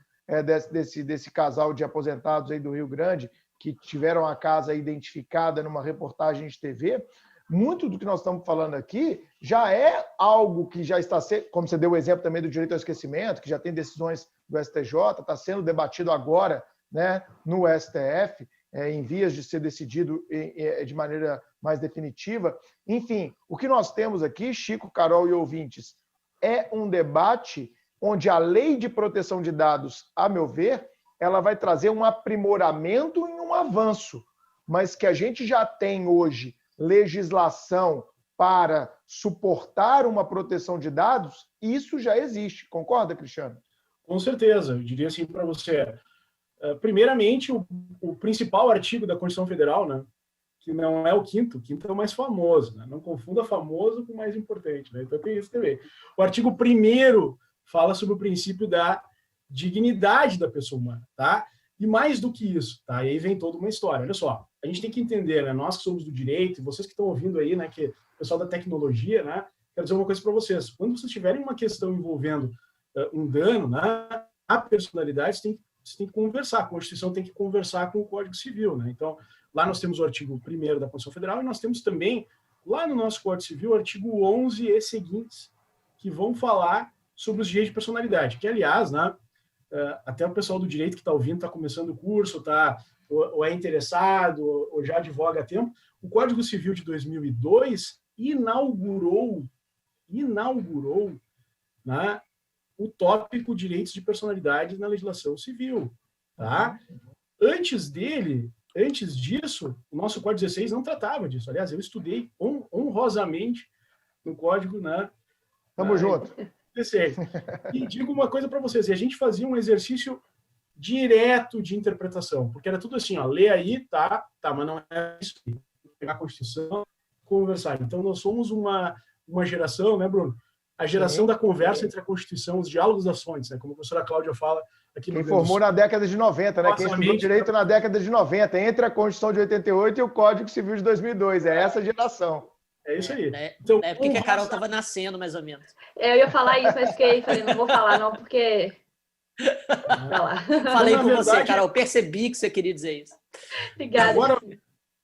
desse casal de aposentados aí do Rio Grande, que tiveram a casa identificada numa reportagem de TV, muito do que nós estamos falando aqui já é algo que já está sendo, como você deu o exemplo também do direito ao esquecimento, que já tem decisões do STJ, está sendo debatido agora, né, no STF, em vias de ser decidido de maneira mais definitiva. Enfim, o que nós temos aqui, Chico, Carol e ouvintes, é um debate onde a lei de proteção de dados, a meu ver, ela vai trazer um aprimoramento e um avanço, mas que a gente já tem hoje legislação para suportar uma proteção de dados, isso já existe. Concorda, Cristiano? Com certeza. Eu diria assim para você, primeiramente, o principal artigo da Constituição Federal, né, que não é o quinto é o mais famoso, né? Não confunda famoso com o mais importante, né? Então tem isso também. O artigo 1º fala sobre o princípio da dignidade da pessoa humana, tá? E mais do que isso, tá? E aí vem toda uma história. Olha só, a gente tem que entender, né? Nós que somos do direito, e vocês que estão ouvindo aí, né? Que o pessoal da tecnologia, né? Quero dizer uma coisa para vocês. Quando vocês tiverem uma questão envolvendo um dano, né? A personalidade, você tem que conversar. A Constituição tem que conversar com o Código Civil, né? Então, lá nós temos o artigo 1º da Constituição Federal e nós temos também, lá no nosso Código Civil, o artigo 11 e seguintes, que vão falar sobre os direitos de personalidade, que, aliás, né? Até o pessoal do direito que está ouvindo, está começando o curso, ou é interessado, ou já advoga há tempo, o Código Civil de 2002 inaugurou, né, o tópico direitos de personalidade na legislação civil. Tá? Antes disso, o nosso Código 16 não tratava disso. Aliás, eu estudei honrosamente no Código, né? Tamo junto. E digo uma coisa para vocês, a gente fazia um exercício direto de interpretação, porque era tudo assim, ó, lê aí, tá, mas não é isso, pegar a Constituição, conversar. Então, nós somos uma geração, né, Bruno? A geração da conversa entre a Constituição, os diálogos das fontes, né? Como a professora Cláudia fala aqui no Quem formou na década de 90, né? Quem estudou direito na década de 90, entre a Constituição de 88 e o Código Civil de 2002, é essa geração. É isso aí. Então, é porque a Carol estava nascendo, mais ou menos. Eu ia falar isso, mas falei, não vou falar não, porque... Tá lá. Falei com você, Carol, percebi que você queria dizer isso. Obrigada. Agora, o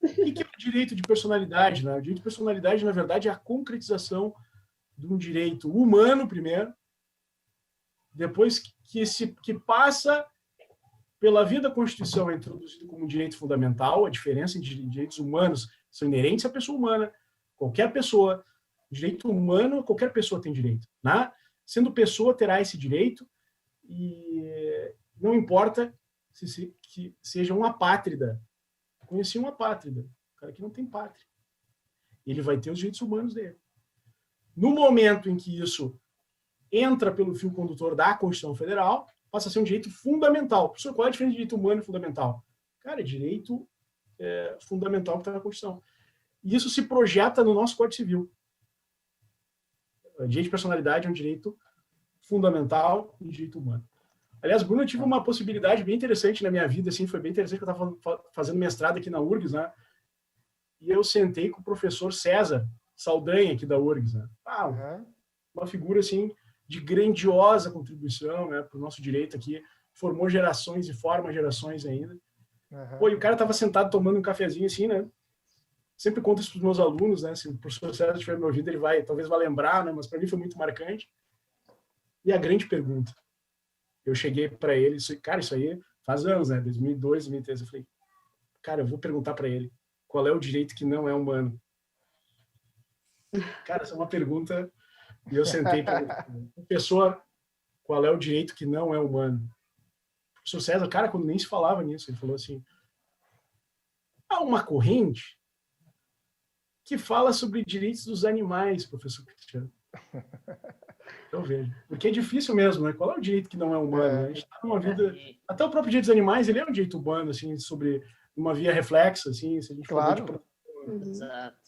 que é o direito de personalidade? Né? O direito de personalidade, na verdade, é a concretização de um direito humano, primeiro, depois que passa pela via da Constituição, é introduzido como um direito fundamental. A diferença entre direitos humanos são inerentes à pessoa humana. Qualquer pessoa, direito humano, qualquer pessoa tem direito. Né? Sendo pessoa, terá esse direito e não importa que seja um apátrida. Conheci um apátrida, um cara que não tem pátria. Ele vai ter os direitos humanos dele. No momento em que isso entra pelo fio condutor da Constituição Federal, passa a ser um direito fundamental. Professor, qual é a diferença de direito humano e fundamental? Cara, é direito fundamental que está na Constituição. E isso se projeta no nosso Código Civil. O direito de personalidade é um direito fundamental e direito humano. Aliás, Bruno, eu tive uma possibilidade bem interessante na minha vida, assim, foi bem interessante que eu estava fazendo mestrado aqui na URGS, né? E eu sentei com o professor César Saldanha, aqui da URGS, né? Uma figura, assim, de grandiosa contribuição, né, para o nosso direito aqui, formou gerações e forma gerações ainda. Pô, e o cara estava sentado tomando um cafezinho, assim, né? Sempre conto isso para os meus alunos, né? Se o professor César estiver me ouvindo, talvez vá lembrar, né? Mas para mim foi muito marcante. E a grande pergunta, eu cheguei para ele, cara, isso aí faz anos, né? 2002, 2003. Eu falei, cara, eu vou perguntar para ele qual é o direito que não é humano. Cara, essa é uma pergunta, e eu sentei para pessoa, qual é o direito que não é humano? O professor César, cara, quando nem se falava nisso, ele falou assim, há uma corrente que fala sobre direitos dos animais, professor Cristiano. Eu vejo. Porque é difícil mesmo, né? Qual é o direito que não é humano? A gente está numa vida... Até o próprio direito dos animais, ele é um direito humano, assim, sobre uma via reflexa, assim, se a gente Claro. Exato.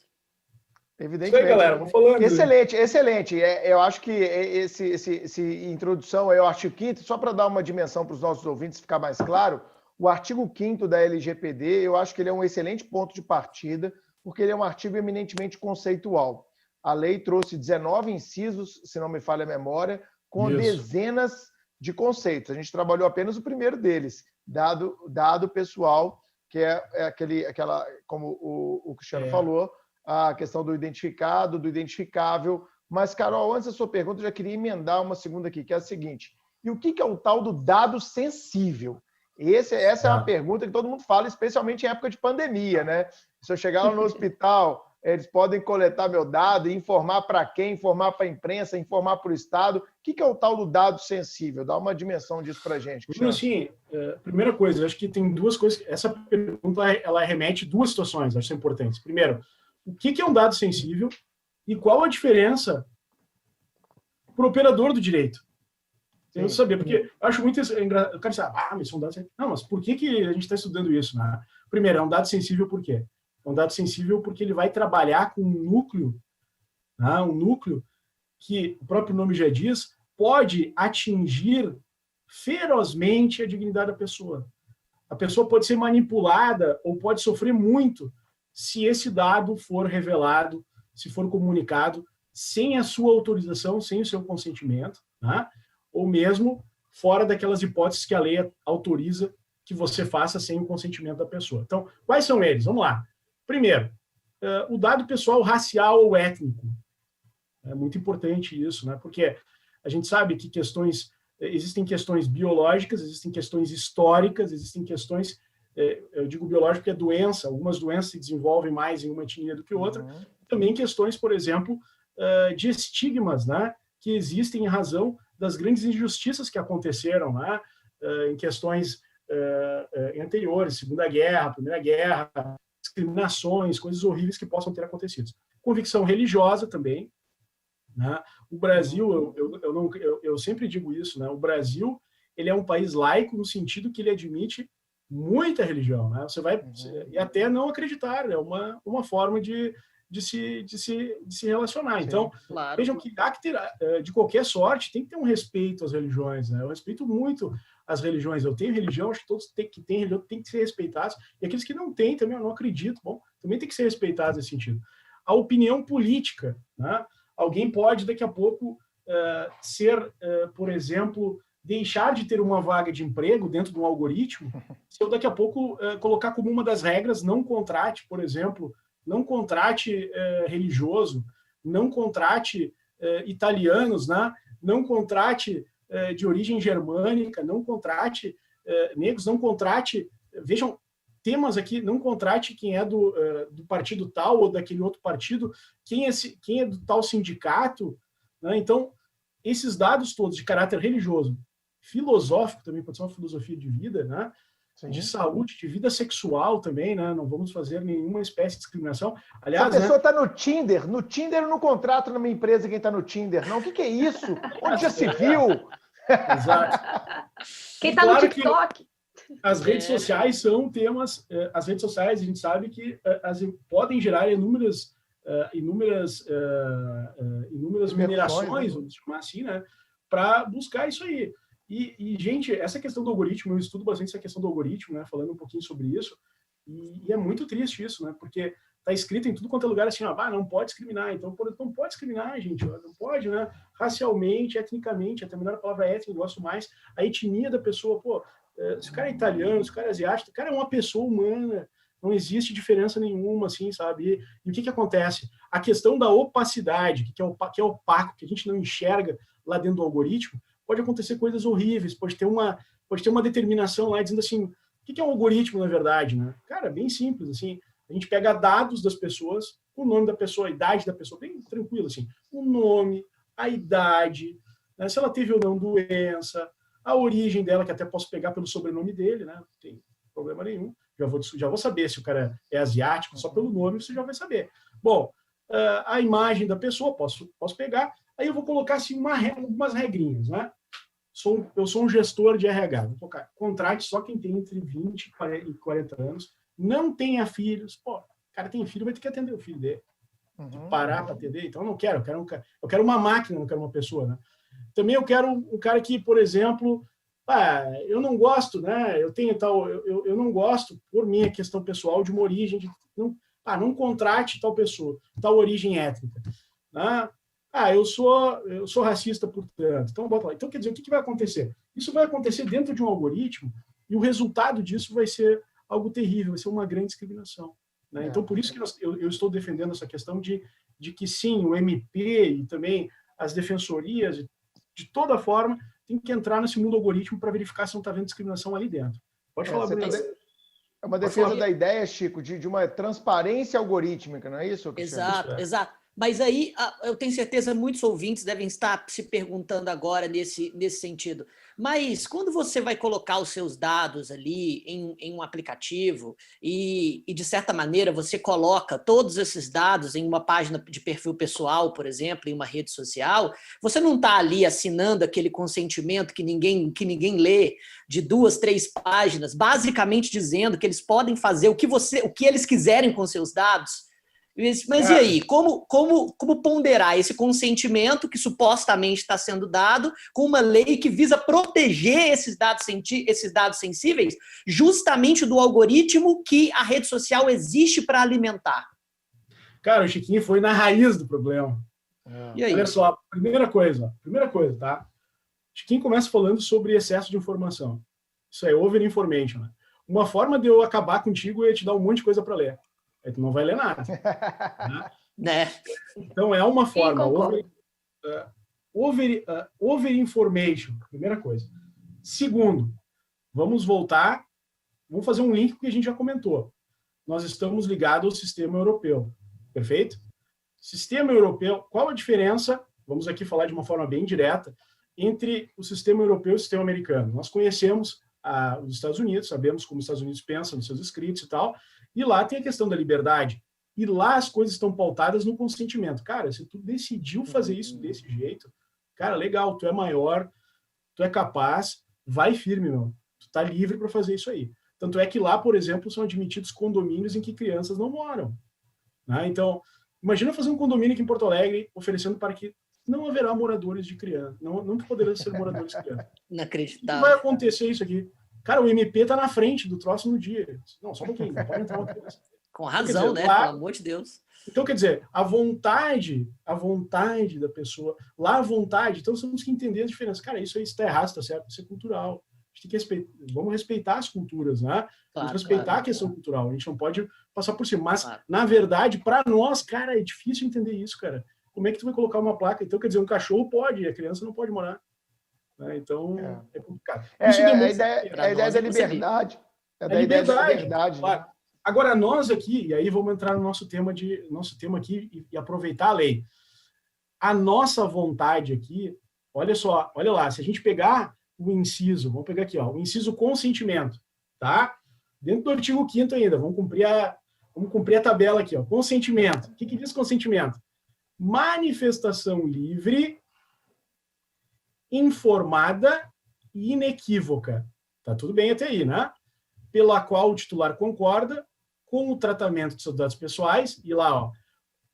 Evidentemente. Isso aí, galera, vou falando. Excelente, excelente. Eu acho que esse introdução aí ao artigo 5º, só para dar uma dimensão para os nossos ouvintes ficar mais claro, o artigo 5º da LGPD, eu acho que ele é um excelente ponto de partida, porque ele é um artigo eminentemente conceitual. A lei trouxe 19 incisos, se não me falha a memória, com dezenas de conceitos. A gente trabalhou apenas o primeiro deles, dado pessoal, que é aquela, como o Cristiano falou, a questão do identificado, do identificável. Mas, Carol, antes da sua pergunta, eu já queria emendar uma segunda aqui, que é a seguinte. E o que é o tal do dado sensível? Essa é uma pergunta que todo mundo fala, especialmente em época de pandemia, né? Se eu chegar lá no hospital, eles podem coletar meu dado e informar para quem, informar para a imprensa, informar para o Estado. O que é o tal do dado sensível? Dá uma dimensão disso para a gente. Assim, primeira coisa, eu acho que tem duas coisas. Essa pergunta ela remete a duas situações, acho que são importantes. Primeiro, o que é um dado sensível e qual a diferença para o operador do direito? Eu sabia, porque eu acho muito engraçado. O cara diz, mas são dados sensíveis. Não, mas por que a gente está estudando isso? Né? Primeiro, é um dado sensível por quê? É um dado sensível porque ele vai trabalhar com um núcleo que, o próprio nome já diz, pode atingir ferozmente a dignidade da pessoa. A pessoa pode ser manipulada ou pode sofrer muito se esse dado for revelado, se for comunicado sem a sua autorização, sem o seu consentimento, né? Ou mesmo fora daquelas hipóteses que a lei autoriza que você faça sem o consentimento da pessoa. Então, quais são eles? Vamos lá. Primeiro, o dado pessoal racial ou étnico. É muito importante isso, né? Porque a gente sabe que existem questões biológicas, existem questões históricas, existem questões, eu digo biológico porque é doença, algumas doenças se desenvolvem mais em uma etnia do que outra, também questões, por exemplo, de estigmas, né? Que existem em razão das grandes injustiças que aconteceram, né? Em questões anteriores, Segunda Guerra, Primeira Guerra, discriminações, coisas horríveis que possam ter acontecido. Convicção religiosa também, né? O Brasil, eu sempre digo isso, né? O Brasil, ele é um país laico no sentido que ele admite muita religião, né? Você vai e até não acreditar, é uma forma de se relacionar. Sim, então, claro. Vejam que há que ter, de qualquer sorte, tem que ter um respeito às religiões, né? Eu respeito muito as religiões. Eu tenho religião, acho que todos que têm religião têm que ser respeitados. E aqueles que não têm também, eu não acredito, bom, também tem que ser respeitados nesse sentido. A opinião política, né? Alguém pode, daqui a pouco, por exemplo, deixar de ter uma vaga de emprego dentro de um algoritmo, se eu, daqui a pouco, colocar como uma das regras, não contrate, por exemplo, não contrate religioso, não contrate italianos, né? Não contrate de origem germânica, não contrate negros, não contrate... Vejam, temas aqui, não contrate quem é do partido tal ou daquele outro partido, quem é do tal sindicato, né? Então, esses dados todos de caráter religioso, filosófico também, pode ser uma filosofia de vida, né? De saúde, de vida sexual também, né? Não vamos fazer nenhuma espécie de discriminação. Aliás, se a pessoa está no Tinder eu não contrato numa empresa quem está no Tinder, não. O que é isso? Onde já se viu? Exato. Quem está no TikTok? As redes sociais são temas... As redes sociais, a gente sabe que podem gerar inúmeras minerações, vamos chamar assim, né? Para buscar isso aí. E, gente, essa questão do algoritmo, eu estudo bastante essa questão do algoritmo, né, falando um pouquinho sobre isso, e é muito triste isso, né, porque está escrito em tudo quanto é lugar assim, não pode discriminar, então não pode discriminar, gente, não pode, né, racialmente, etnicamente, até melhor a palavra étnica, eu gosto mais, a etnia da pessoa, se o cara é italiano, se o cara é asiático, o cara é uma pessoa humana, não existe diferença nenhuma, assim, sabe, e o que acontece? A questão da opacidade, que é opaco, que a gente não enxerga lá dentro do algoritmo, pode acontecer coisas horríveis, pode ter uma determinação lá dizendo assim, o que é um algoritmo, na verdade, né? Cara, bem simples, assim, a gente pega dados das pessoas, o nome da pessoa, a idade da pessoa, bem tranquilo, assim, o nome, a idade, né, se ela teve ou não doença, a origem dela, que até posso pegar pelo sobrenome dele, né? Não tem problema nenhum. Já vou saber se o cara é asiático, só pelo nome você já vai saber. Bom, a imagem da pessoa, posso pegar, aí eu vou colocar assim, algumas regrinhas, né? Eu sou um gestor de RH, vou colocar, contrate só quem tem entre 20 e 40 anos, não tenha filhos, pô, o cara tem filho, vai ter que atender o filho dele. Parar para atender, então eu não quero, eu quero uma máquina, não quero uma pessoa, né? Também eu quero um cara que, por exemplo, eu não gosto, né? Eu não gosto, por minha questão pessoal, de uma origem não contrate tal pessoa, tal origem étnica, né? Eu sou racista, portanto. Então bota lá. Então quer dizer, o que vai acontecer? Isso vai acontecer dentro de um algoritmo e o resultado disso vai ser algo terrível, vai ser uma grande discriminação, né? Então por isso que eu estou defendendo essa questão de que sim, o MP e também as defensorias de toda forma, tem que entrar nesse mundo algoritmo para verificar se não está havendo discriminação ali dentro. Pode falar, Bruno. É uma defesa da ideia, Chico, de uma transparência algorítmica, não é isso? Exato, exato. Mas aí eu tenho certeza muitos ouvintes devem estar se perguntando agora nesse sentido. Mas quando você vai colocar os seus dados ali em um aplicativo e, de certa maneira, você coloca todos esses dados em uma página de perfil pessoal, por exemplo, em uma rede social, você não está ali assinando aquele consentimento que ninguém lê, de 2, 3 páginas, basicamente dizendo que eles podem fazer o que eles quiserem com seus dados. Mas e aí, como ponderar esse consentimento que supostamente está sendo dado com uma lei que visa proteger esses dados sensíveis justamente do algoritmo que a rede social existe para alimentar? Cara, o Chiquinho foi na raiz do problema. E aí? Olha só, primeira coisa, tá? O Chiquinho começa falando sobre excesso de informação. Isso é over-information, né? Uma forma de eu acabar contigo é te dar um monte de coisa para ler. Aí tu não vai ler nada. Né? Então, é uma forma. Over-information, primeira coisa. Segundo, vamos fazer um link que a gente já comentou. Nós estamos ligados ao sistema europeu. Perfeito? Sistema europeu, qual a diferença, vamos aqui falar de uma forma bem direta, entre o sistema europeu e o sistema americano? Nós conhecemos os Estados Unidos, sabemos como os Estados Unidos pensam nos seus escritos e tal, e lá tem a questão da liberdade. E lá as coisas estão pautadas no consentimento. Cara, se tu decidiu fazer isso desse jeito, cara, legal, tu é maior, tu é capaz, vai firme, meu. Tu tá livre para fazer isso aí. Tanto é que lá, por exemplo, são admitidos condomínios em que crianças não moram, né? Então, imagina fazer um condomínio aqui em Porto Alegre oferecendo para que não haverá moradores de criança, não poderão ser moradores de criança. Inacreditável. Não vai acontecer isso aqui. Cara, o MP tá na frente do troço no dia. Não, só um pouquinho, não pode entrar uma criança. Com razão, né? Pelo amor de Deus. Então, quer dizer, a vontade da pessoa, lá a vontade, então nós temos que entender a diferença. Cara, isso aí está errado, está certo, isso é cultural. A gente tem que respeitar, vamos respeitar as culturas, né? Vamos respeitar a questão cultural, a gente não pode passar por cima. Mas, na verdade, para nós, cara, é difícil entender isso, cara. Como é que tu vai colocar uma placa? Então, quer dizer, um cachorro pode, a criança não pode morar. Então, é complicado. Isso a ideia da liberdade. Da liberdade. Claro. Agora, nós aqui, e aí vamos entrar no nosso tema aqui e aproveitar a lei. A nossa vontade aqui, olha lá, se a gente pegar o inciso, vamos pegar aqui, ó, o inciso consentimento, tá? Dentro do artigo 5º ainda, vamos cumprir a tabela aqui, ó, consentimento. O que diz consentimento? Manifestação livre, informada e inequívoca. Tá tudo bem até aí, né? Pela qual o titular concorda com o tratamento de seus dados pessoais, e lá, ó,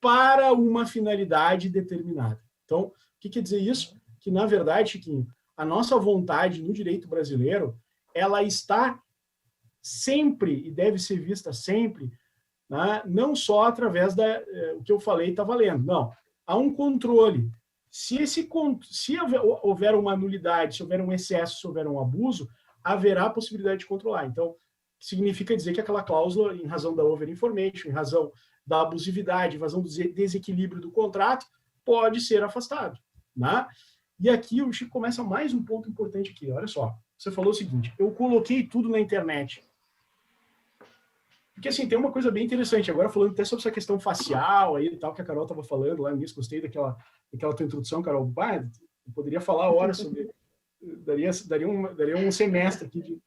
para uma finalidade determinada. Então, o que quer dizer isso? Que, na verdade, Chiquinho, a nossa vontade no direito brasileiro, ela está sempre, e deve ser vista sempre, né, não só através o que eu falei está valendo, não. Há um controle. Se houver uma nulidade, se houver um excesso, se houver um abuso, haverá a possibilidade de controlar. Então, significa dizer que aquela cláusula, em razão da over-information, em razão da abusividade, em razão do desequilíbrio do contrato, pode ser afastado, né? E aqui o Chico começa mais um ponto importante aqui. Olha só, você falou o seguinte, eu coloquei tudo na internet. Porque, assim, tem uma coisa bem interessante. Agora, falando até sobre essa questão facial aí e tal, que a Carol estava falando lá no início, gostei daquela tua introdução, Carol. Bah, eu poderia falar horas sobre... daria um semestre aqui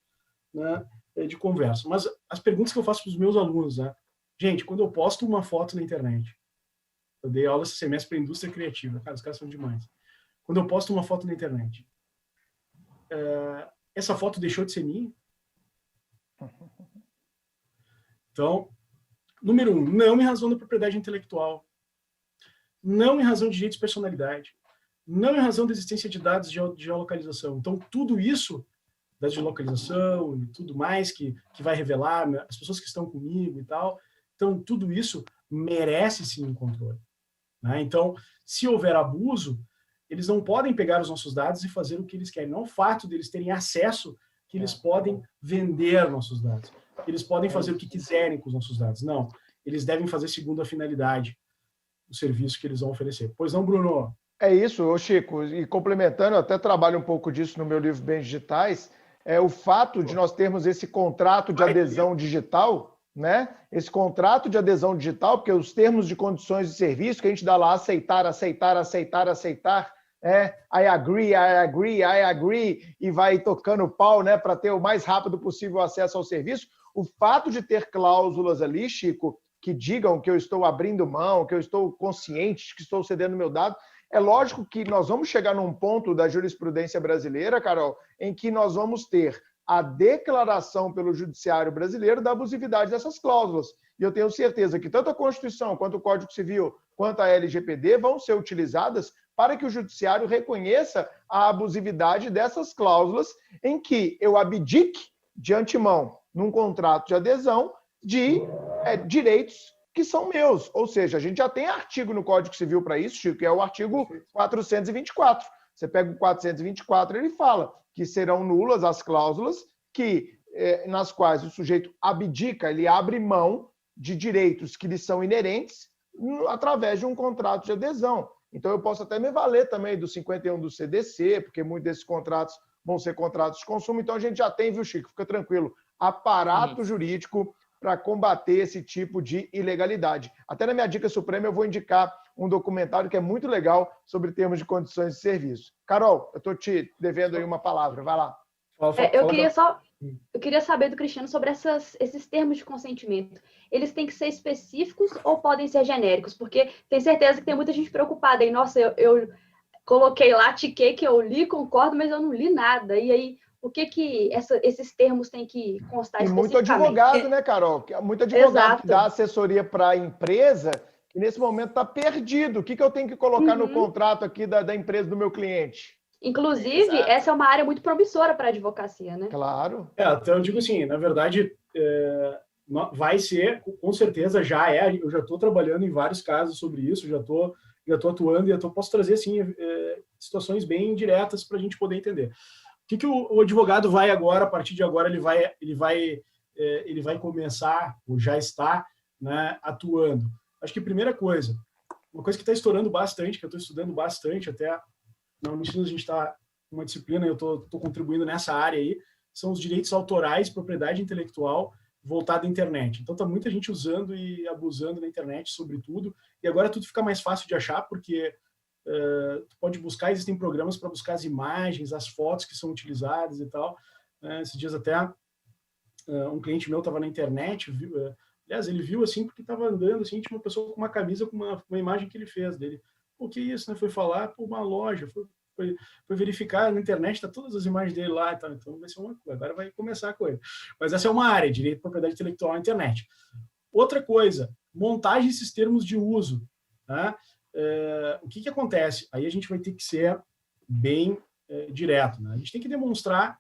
de conversa. Mas as perguntas que eu faço para os meus alunos, né? Gente, quando eu posto uma foto na internet, eu dei aula esse semestre para a indústria criativa, cara, os caras são demais. Quando eu posto uma foto na internet, essa foto deixou de ser minha? Então, número 1, não em razão da propriedade intelectual, não em razão de direitos de personalidade, não em razão da existência de dados de geolocalização. Então, tudo isso da geolocalização e tudo mais que vai revelar as pessoas que estão comigo e tal, então, tudo isso merece sim um controle, né? Então, se houver abuso, eles não podem pegar os nossos dados e fazer o que eles querem. Não é o fato deles terem acesso que eles podem vender nossos dados. Eles podem fazer o que quiserem com os nossos dados. Não, eles devem fazer segundo a finalidade do serviço que eles vão oferecer. Pois não, Bruno? É isso, Chico. E complementando, eu até trabalho um pouco disso no meu livro Bens Digitais, o fato de nós termos esse contrato de adesão digital, né? Esse contrato de adesão digital, porque os termos de condições de serviço que a gente dá lá, aceitar, I agree, e vai tocando o pau, né, para ter o mais rápido possível acesso ao serviço. O fato de ter cláusulas ali, Chico, que digam que eu estou abrindo mão, que eu estou consciente, que estou cedendo meu dado, é lógico que nós vamos chegar num ponto da jurisprudência brasileira, Carol, em que nós vamos ter a declaração pelo judiciário brasileiro da abusividade dessas cláusulas. E eu tenho certeza que tanto a Constituição, quanto o Código Civil, quanto a LGPD vão ser utilizadas para que o judiciário reconheça a abusividade dessas cláusulas em que eu abdique de antemão, num contrato de adesão, de direitos que são meus. Ou seja, a gente já tem artigo no Código Civil para isso, Chico, que é o artigo 424. Você pega o 424, ele fala que serão nulas as cláusulas nas quais o sujeito abdica, ele abre mão de direitos que lhe são inerentes através de um contrato de adesão. Então, eu posso até me valer também do 51 do CDC, porque muitos desses contratos vão ser contratos de consumo. Então, a gente já tem, viu, Chico? Fica tranquilo. Aparato jurídico para combater esse tipo de ilegalidade. Até na minha dica suprema eu vou indicar um documentário que é muito legal sobre termos de condições de serviço. Carol, eu estou te devendo aí uma palavra. Vai lá. Eu queria saber do Cristiano sobre esses termos de consentimento. Eles têm que ser específicos ou podem ser genéricos? Porque tenho certeza que tem muita gente preocupada. E, nossa, eu coloquei lá, tiquei que eu li, concordo, mas eu não li nada. E aí, o que esses termos têm que constar especificamente? E muito advogado, né, Carol? Muito advogado que dá assessoria para a empresa que nesse momento está perdido. O que eu tenho que colocar no contrato aqui da empresa do meu cliente? Inclusive, essa é uma área muito promissora para a advocacia, né? Claro. Então eu digo assim, na verdade, vai ser, com certeza já eu já estou trabalhando em vários casos sobre isso, já estou atuando e posso trazer, assim, situações bem diretas para a gente poder entender. O que o advogado vai agora, a partir de agora, ele vai começar, ou já está, né, atuando? Acho que a primeira coisa, uma coisa que está estourando bastante, que eu estou estudando bastante até... Na Unicinos a gente está com uma disciplina, eu estou contribuindo nessa área aí, são os direitos autorais, propriedade intelectual voltada à internet. Então, está muita gente usando e abusando na internet sobre tudo, e agora tudo fica mais fácil de achar, porque tu pode buscar, existem programas para buscar as imagens, as fotos que são utilizadas e tal. Esses dias até um cliente meu estava na internet, aliás, ele viu assim, porque estava andando, assim, tinha uma pessoa com uma camisa com uma imagem que ele fez dele. O que é isso, né? Foi falar por uma loja, foi verificar na internet, está todas as imagens dele lá, então vai ser agora vai começar a coisa. Mas essa é uma área, direito de propriedade intelectual na internet. Outra coisa, montagem desses termos de uso, tá? O que acontece? Aí a gente vai ter que ser bem direto, né? A gente tem que demonstrar,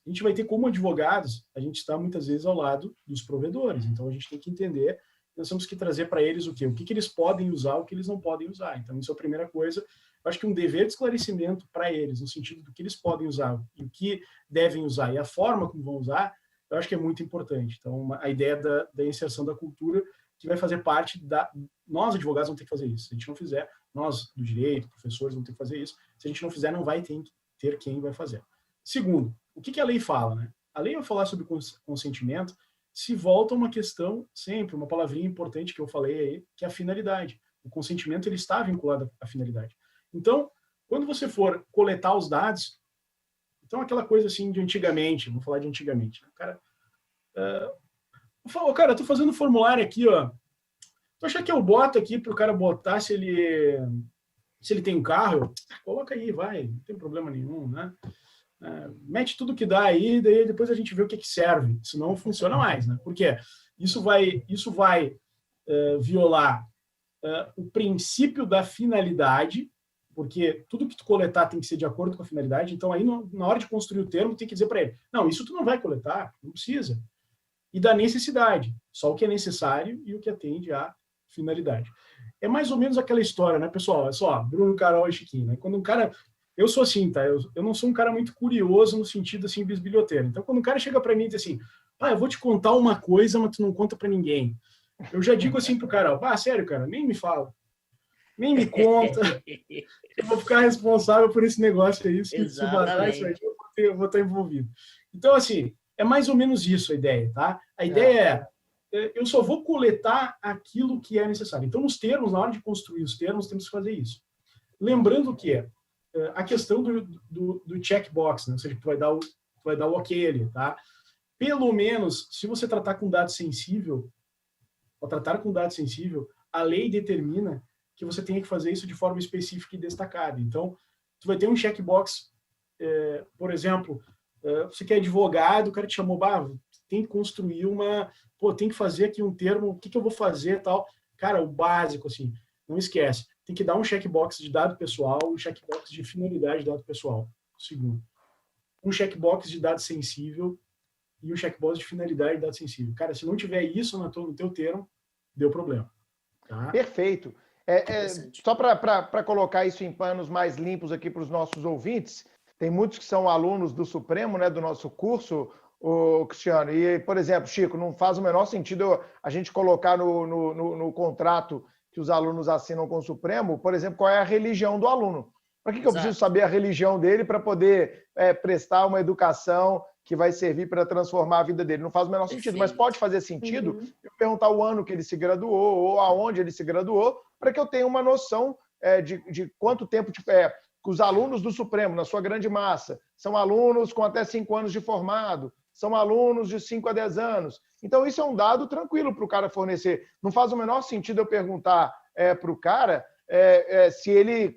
a gente vai ter como advogados, a gente está muitas vezes ao lado dos provedores, então a gente tem que entender, nós temos que trazer para eles o quê? O que eles podem usar, o que eles não podem usar. Então, isso é a primeira coisa. Eu acho que um dever de esclarecimento para eles, no sentido do que eles podem usar, e o que devem usar, e a forma como vão usar, eu acho que é muito importante. Então, a ideia da inserção da cultura, que vai fazer parte nós, advogados, vamos ter que fazer isso. Se a gente não fizer, nós, do direito, professores, vamos ter que fazer isso. Se a gente não fizer, não vai ter quem vai fazer. Segundo, o que a lei fala, né? A lei vai falar sobre consentimento, se volta a uma questão, sempre, uma palavrinha importante que eu falei aí, que é a finalidade. O consentimento, ele está vinculado à finalidade. Então, quando você for coletar os dados, então aquela coisa assim de antigamente, vamos falar de antigamente, né? Cara, eu tô fazendo um formulário aqui, ó. Tu acha que eu boto aqui para o cara botar se ele tem um carro? Coloca aí, vai, não tem problema nenhum, né? Mete tudo que dá aí, daí depois a gente vê o que serve. Senão não funciona mais, né? Porque isso vai violar o princípio da finalidade, porque tudo que tu coletar tem que ser de acordo com a finalidade. Então, aí, na hora de construir o termo, tem que dizer para ele, não, isso tu não vai coletar, não precisa. E da necessidade, só o que é necessário e o que atende à finalidade. É mais ou menos aquela história, né, pessoal? É só Bruno, Carol e Chiquinho, né? Quando um cara... Eu sou assim, tá? Eu não sou um cara muito curioso no sentido, assim, bisbilhoteiro. Então, quando um cara chega para mim e diz assim, eu vou te contar uma coisa, mas tu não conta para ninguém. Eu já digo assim pro cara, sério, cara, nem me fala. Nem me conta. Eu vou ficar responsável por esse negócio aí. Se vazar isso aí, eu vou estar envolvido. Então, assim, é mais ou menos isso a ideia, tá? A ideia eu só vou coletar aquilo que é necessário. Então, nos termos, na hora de construir os termos, temos que fazer isso. Lembrando que a questão do checkbox, né? Ou seja, tu vai dar o ok ali, tá? Pelo menos, se você tratar com dado sensível, a lei determina que você tenha que fazer isso de forma específica e destacada. Então, tu vai ter um checkbox, por exemplo, você que é advogado, o cara te chamou, tem que construir tem que fazer aqui um termo, o que eu vou fazer e tal. Cara, o básico, assim, não esquece. Tem que dar um checkbox de dado pessoal, um checkbox de finalidade de dado pessoal. Segundo. Um checkbox de dado sensível e um checkbox de finalidade de dado sensível. Cara, se não tiver isso no teu termo, deu problema. Tá? Perfeito. Só para colocar isso em panos mais limpos aqui para os nossos ouvintes, tem muitos que são alunos do Supremo, né, do nosso curso, Cristiano, e, por exemplo, Chico, não faz o menor sentido a gente colocar no contrato que os alunos assinam com o Supremo, por exemplo, qual é a religião do aluno. Para que eu preciso saber a religião dele para poder prestar uma educação que vai servir para transformar a vida dele? Não faz o menor sentido, mas pode fazer sentido eu perguntar o ano que ele se graduou ou aonde ele se graduou, para que eu tenha uma noção de quanto tempo os alunos do Supremo, na sua grande massa, são alunos com até 5 anos de formado, são alunos de 5 a 10 anos. Então, isso é um dado tranquilo para o cara fornecer. Não faz o menor sentido eu perguntar para o cara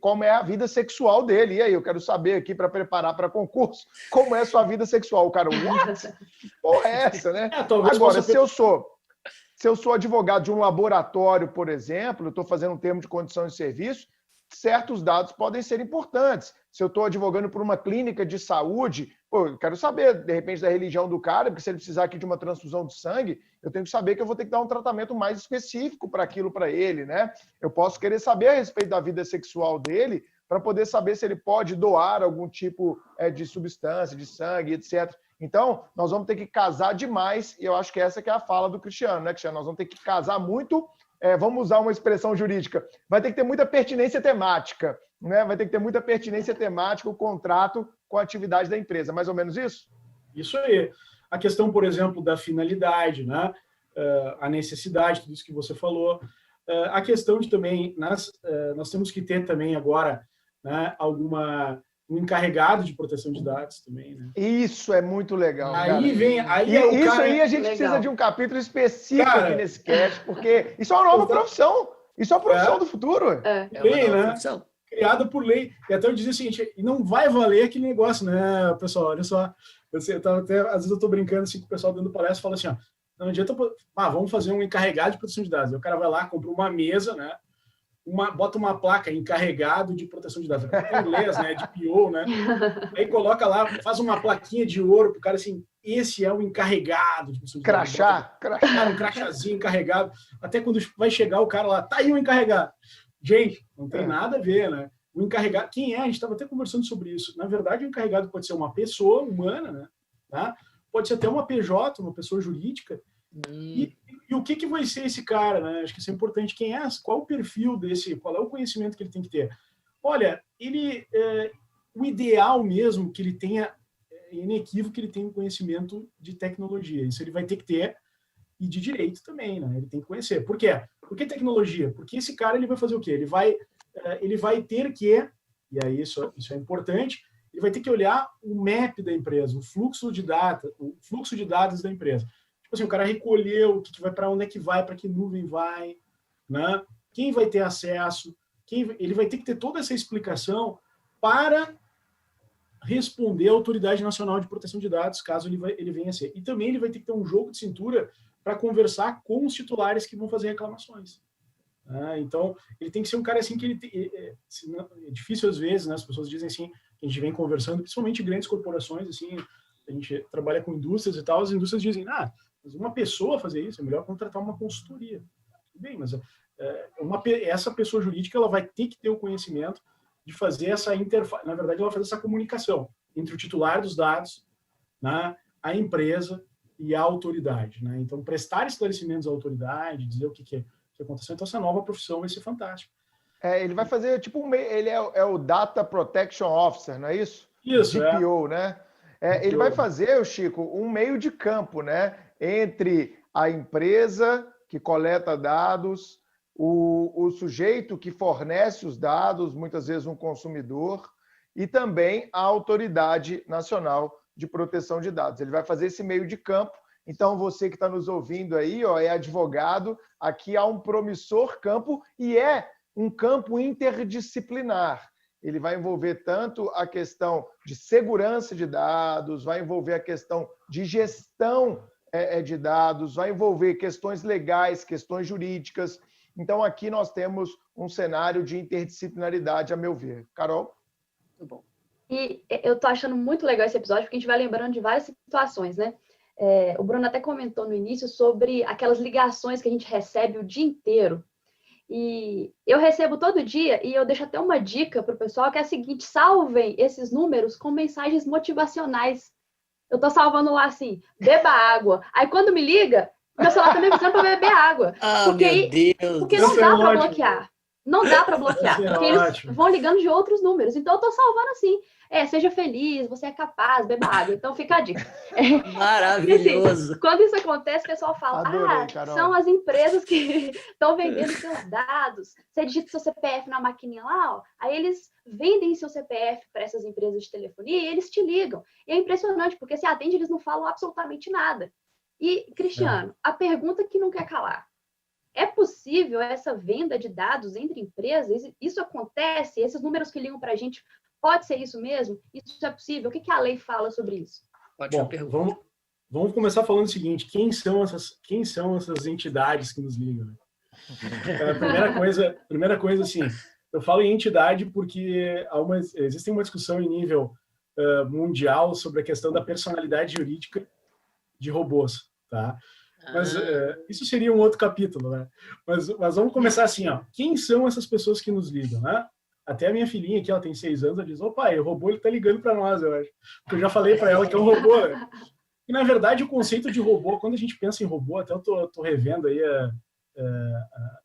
como é a vida sexual dele. E aí, eu quero saber aqui para preparar para concurso, como é a sua vida sexual. O cara, what? Que porra é essa, né? Agora, se eu sou advogado de um laboratório, por exemplo, eu estou fazendo um termo de condição de serviço, certos dados podem ser importantes. Se eu estou advogando por uma clínica de saúde, eu quero saber, de repente, da religião do cara, porque se ele precisar aqui de uma transfusão de sangue, eu tenho que saber que eu vou ter que dar um tratamento mais específico para aquilo para ele, né? Eu posso querer saber a respeito da vida sexual dele para poder saber se ele pode doar algum tipo de substância, de sangue, etc. Então, nós vamos ter que casar demais, e eu acho que essa que é a fala do Cristiano, né, Cristiano? Nós vamos ter que casar muito, vamos usar uma expressão jurídica, vai ter que ter muita pertinência temática, né? Vai ter que ter muita pertinência temática o contrato com a atividade da empresa. Mais ou menos isso? Isso aí. A questão, por exemplo, da finalidade, né? A necessidade, tudo isso que você falou. A questão de também, nós temos que ter também agora, né, um encarregado de proteção de dados também, né? Isso é muito legal. Aí a gente precisa de um capítulo específico aqui nesse cast, porque isso é uma nova profissão. Isso é uma profissão do futuro. É uma nova profissão. Criada por lei. E até eu dizia o seguinte, e não vai valer aquele negócio, né, pessoal? Olha só, às vezes eu estou brincando assim, com o pessoal dando palestra e fala assim, não adianta, vamos fazer um encarregado de proteção de dados. Aí o cara vai lá, compra uma mesa, né? Bota uma placa, encarregado de proteção de dados. Em inglês, né? De PO, né? Aí coloca lá, faz uma plaquinha de ouro pro cara assim, esse é o encarregado de proteção de dados. Crachá. Um crachazinho encarregado. Até quando vai chegar o cara lá, tá aí o encarregado. Gente, não tem nada a ver, né? O encarregado, quem é? A gente estava até conversando sobre isso. Na verdade, o encarregado pode ser uma pessoa humana, né? Tá? Pode ser até uma PJ, uma pessoa jurídica. E E o que vai ser esse cara, né? Acho que isso é importante. Quem é? Qual o perfil desse? Qual é o conhecimento que ele tem que ter? Olha, o ideal mesmo que ele tenha, é inequívoco que ele tenha um conhecimento de tecnologia. Isso ele vai ter que ter, e de direito também, né? Ele tem que conhecer. Por quê? Por que tecnologia? Porque esse cara ele vai fazer o quê? Ele vai ter que, e aí isso é importante, ele vai ter que olhar o map da empresa, o fluxo de dados da empresa. Tipo assim, o cara recolheu, o que vai, para onde é que vai, para que nuvem vai, né? Quem vai ter acesso, ele vai ter que ter toda essa explicação para responder à Autoridade Nacional de Proteção de Dados, caso ele venha a ser. E também ele vai ter que ter um jogo de cintura para conversar com os titulares que vão fazer reclamações. Então, ele tem que ser um cara assim que é difícil às vezes, né? As pessoas dizem assim, que a gente vem conversando, principalmente grandes corporações, assim, a gente trabalha com indústrias e tal, as indústrias dizem, mas uma pessoa fazer isso, é melhor contratar uma consultoria. Bem, mas essa pessoa jurídica ela vai ter que ter o conhecimento de fazer essa interface, na verdade, ela vai fazer essa comunicação entre o titular dos dados, né, a empresa e a autoridade. Né? Então, prestar esclarecimentos à autoridade, dizer o que aconteceu. Então, essa nova profissão vai ser fantástica. Ele vai fazer, tipo, ele é o Data Protection Officer, não é isso? Isso, DPO, né? Ele vai fazer, Chico, um meio de campo, né? Entre a empresa que coleta dados, o sujeito que fornece os dados, muitas vezes um consumidor, e também a Autoridade Nacional de Proteção de Dados. Ele vai fazer esse meio de campo. Então, você que está nos ouvindo aí, é advogado, aqui há um promissor campo e é um campo interdisciplinar. Ele vai envolver tanto a questão de segurança de dados, vai envolver a questão de gestão de dados, vai envolver questões legais, questões jurídicas. Então, aqui nós temos um cenário de interdisciplinaridade, a meu ver. Carol? Muito bom. E eu estou achando muito legal esse episódio, porque a gente vai lembrando de várias situações, né? O Bruno até comentou no início sobre aquelas ligações que a gente recebe o dia inteiro. E eu recebo todo dia, e eu deixo até uma dica para o pessoal, que é a seguinte: salvem esses números com mensagens motivacionais. Eu estou salvando lá assim, beba água. Aí quando me liga, meu celular está me avisando para beber água. Meu Deus! Porque não dá para bloquear. Não dá para bloquear, porque eles vão ligando de outros números. Então, eu estou salvando assim. Seja feliz, você é capaz, beba água. Então, fica a dica. Maravilhoso! Assim, quando isso acontece, o pessoal fala, Carol, são as empresas que estão vendendo seus dados. Você digita seu CPF na maquininha lá, aí eles vendem seu CPF para essas empresas de telefonia e eles te ligam. E é impressionante, porque se atende, eles não falam absolutamente nada. E, Cristiano, a pergunta que não quer calar. É possível essa venda de dados entre empresas? Isso acontece? Esses números que ligam para a gente, pode ser isso mesmo? Isso é possível? O que a lei fala sobre isso? Bom, vamos começar falando o seguinte: quem são essas entidades que nos ligam? Primeira coisa, assim, eu falo em entidade porque existe uma discussão em nível mundial sobre a questão da personalidade jurídica de robôs, tá? Mas isso seria um outro capítulo, né? Mas vamos começar assim, ó. Quem são essas pessoas que nos ligam, né? Até a minha filhinha aqui, ela tem 6 anos, ela diz: pai, o robô ele tá ligando para nós, eu acho. Porque eu já falei para ela que é um robô. Né? E, na verdade, o conceito de robô, quando a gente pensa em robô, até eu tô revendo aí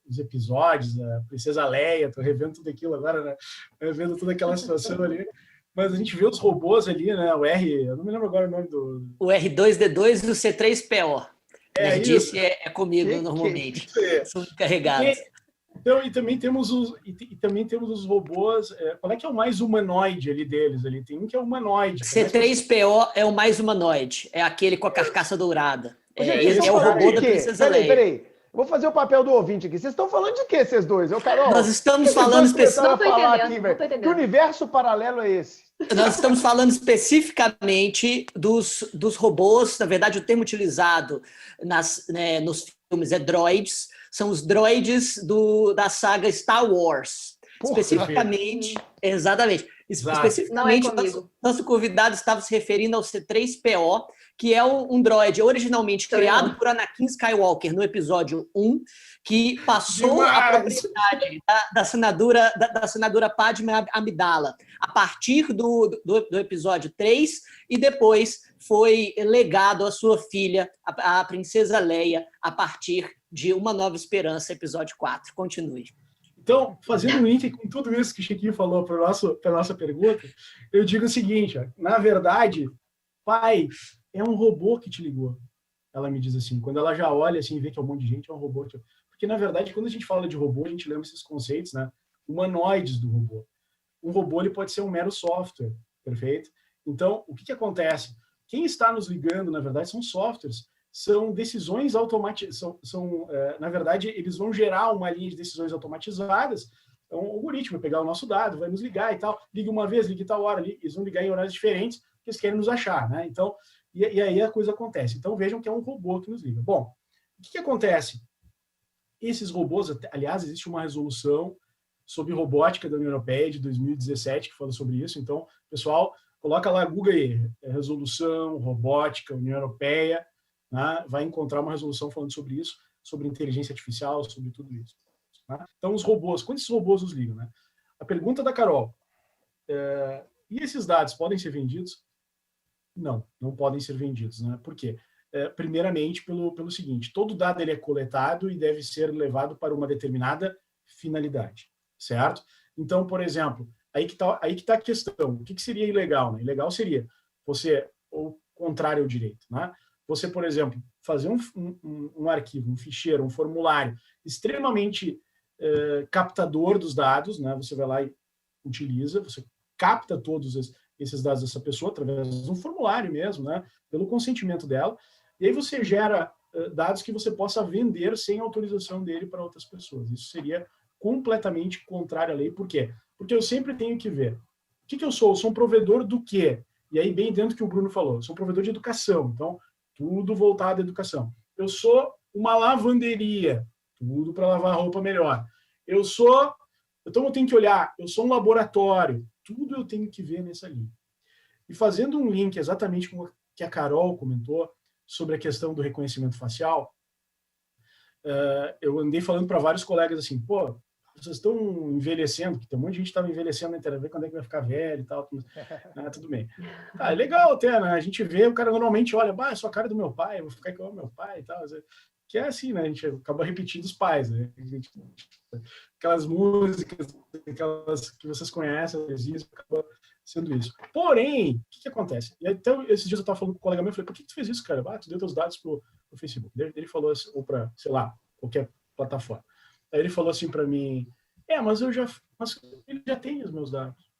os episódios, a Princesa Leia, tô revendo tudo aquilo agora, né? Revendo toda aquela situação ali. Mas a gente vê os robôs ali, né? Eu não me lembro agora o nome do... O R2-D2 e o C3PO. Isso. É comigo normalmente. São encarregados. Então, e também temos os robôs. Qual é que é o mais humanoide ali deles? Ali tem um que é humanoide. C3PO é o mais humanoide. É aquele com a carcaça dourada. Gente, é o robô da Princesa Leia. Peraí. Vou fazer o papel do ouvinte aqui. Vocês estão falando de quê, vocês dois? Carol, nós estamos falando especificamente. Que universo paralelo é esse? Nós estamos falando especificamente dos robôs. Na verdade, o termo utilizado nos filmes é droids. São os droids da saga Star Wars. Especificamente, exatamente. Especificamente, nosso convidado estava se referindo ao C3PO, que é um droid originalmente criado por Anakin Skywalker no episódio 1, que passou a propriedade da senadora Padme Amidala a partir do episódio 3 e depois foi legado à sua filha, a princesa Leia, a partir de Uma Nova Esperança, episódio 4. Continue. Então, fazendo um link com tudo isso que o Chiquinho falou para a nossa pergunta, eu digo o seguinte, ó, na verdade, pai, é um robô que te ligou. Ela me diz assim, quando ela já olha assim e vê que é um monte de gente, é um robô. Porque, na verdade, quando a gente fala de robô, a gente lembra esses conceitos, né? Humanoides do robô. Um robô ele pode ser um mero software, perfeito? Então, o que acontece? Quem está nos ligando, na verdade, são softwares, são decisões automatizadas, na verdade, eles vão gerar uma linha de decisões automatizadas, é um algoritmo, vai pegar o nosso dado, vai nos ligar e tal, liga uma vez, liga tal hora, eles vão ligar em horários diferentes, porque eles querem nos achar, né? Então, e aí a coisa acontece. Então, vejam que é um robô que nos liga. Bom, o que acontece? Esses robôs, aliás, existe uma resolução sobre robótica da União Europeia de 2017 que fala sobre isso. Então, pessoal, coloca lá, Google aí, resolução, robótica, União Europeia, né? Vai encontrar uma resolução falando sobre isso, sobre inteligência artificial, sobre tudo isso. Né? Então, os robôs, quando esses robôs nos ligam? Né? A pergunta da Carol, e esses dados podem ser vendidos? Não, não podem ser vendidos. Né? Por quê? Primeiramente, pelo seguinte, todo dado ele é coletado e deve ser levado para uma determinada finalidade, certo? Então, por exemplo, aí que tá a questão. O que seria ilegal? Né? Ilegal seria você, ou contrário ao direito, né? Você, por exemplo, fazer um arquivo, um ficheiro, um formulário extremamente captador dos dados, né? Você vai lá e utiliza, você capta todos esses dados dessa pessoa através de um formulário mesmo, né? Pelo consentimento dela, e aí você gera dados que você possa vender sem autorização dele para outras pessoas. Isso seria completamente contrário à lei. Por quê? Porque eu sempre tenho que ver. O que eu sou? Eu sou um provedor do quê? E aí, bem dentro do que o Bruno falou, eu sou um provedor de educação. Então, tudo voltado à educação. Eu sou uma lavanderia, tudo para lavar a roupa melhor. Então eu tenho que olhar, eu sou um laboratório, tudo eu tenho que ver nessa linha. E fazendo um link exatamente com o que a Carol comentou sobre a questão do reconhecimento facial, eu andei falando para vários colegas assim, pô, vocês estão envelhecendo, que tem um monte de gente que estava envelhecendo na internet, quando é que vai ficar velho e tal. Tudo bem. É legal até, né? A gente vê, o cara normalmente olha, é só a cara do meu pai, eu vou ficar igual ao meu pai e tal. Que é assim, né? A gente acaba repetindo os pais, né? Aquelas músicas, aquelas que vocês conhecem, acaba sendo isso. Porém, o que acontece? E até esses dias eu estava falando com um colega meu, eu falei, por que tu fez isso, cara? Tu deu teus dados pro Facebook. Ele falou assim, ou para, sei lá, qualquer plataforma. Aí ele falou assim para mim, mas ele já tem os meus dados.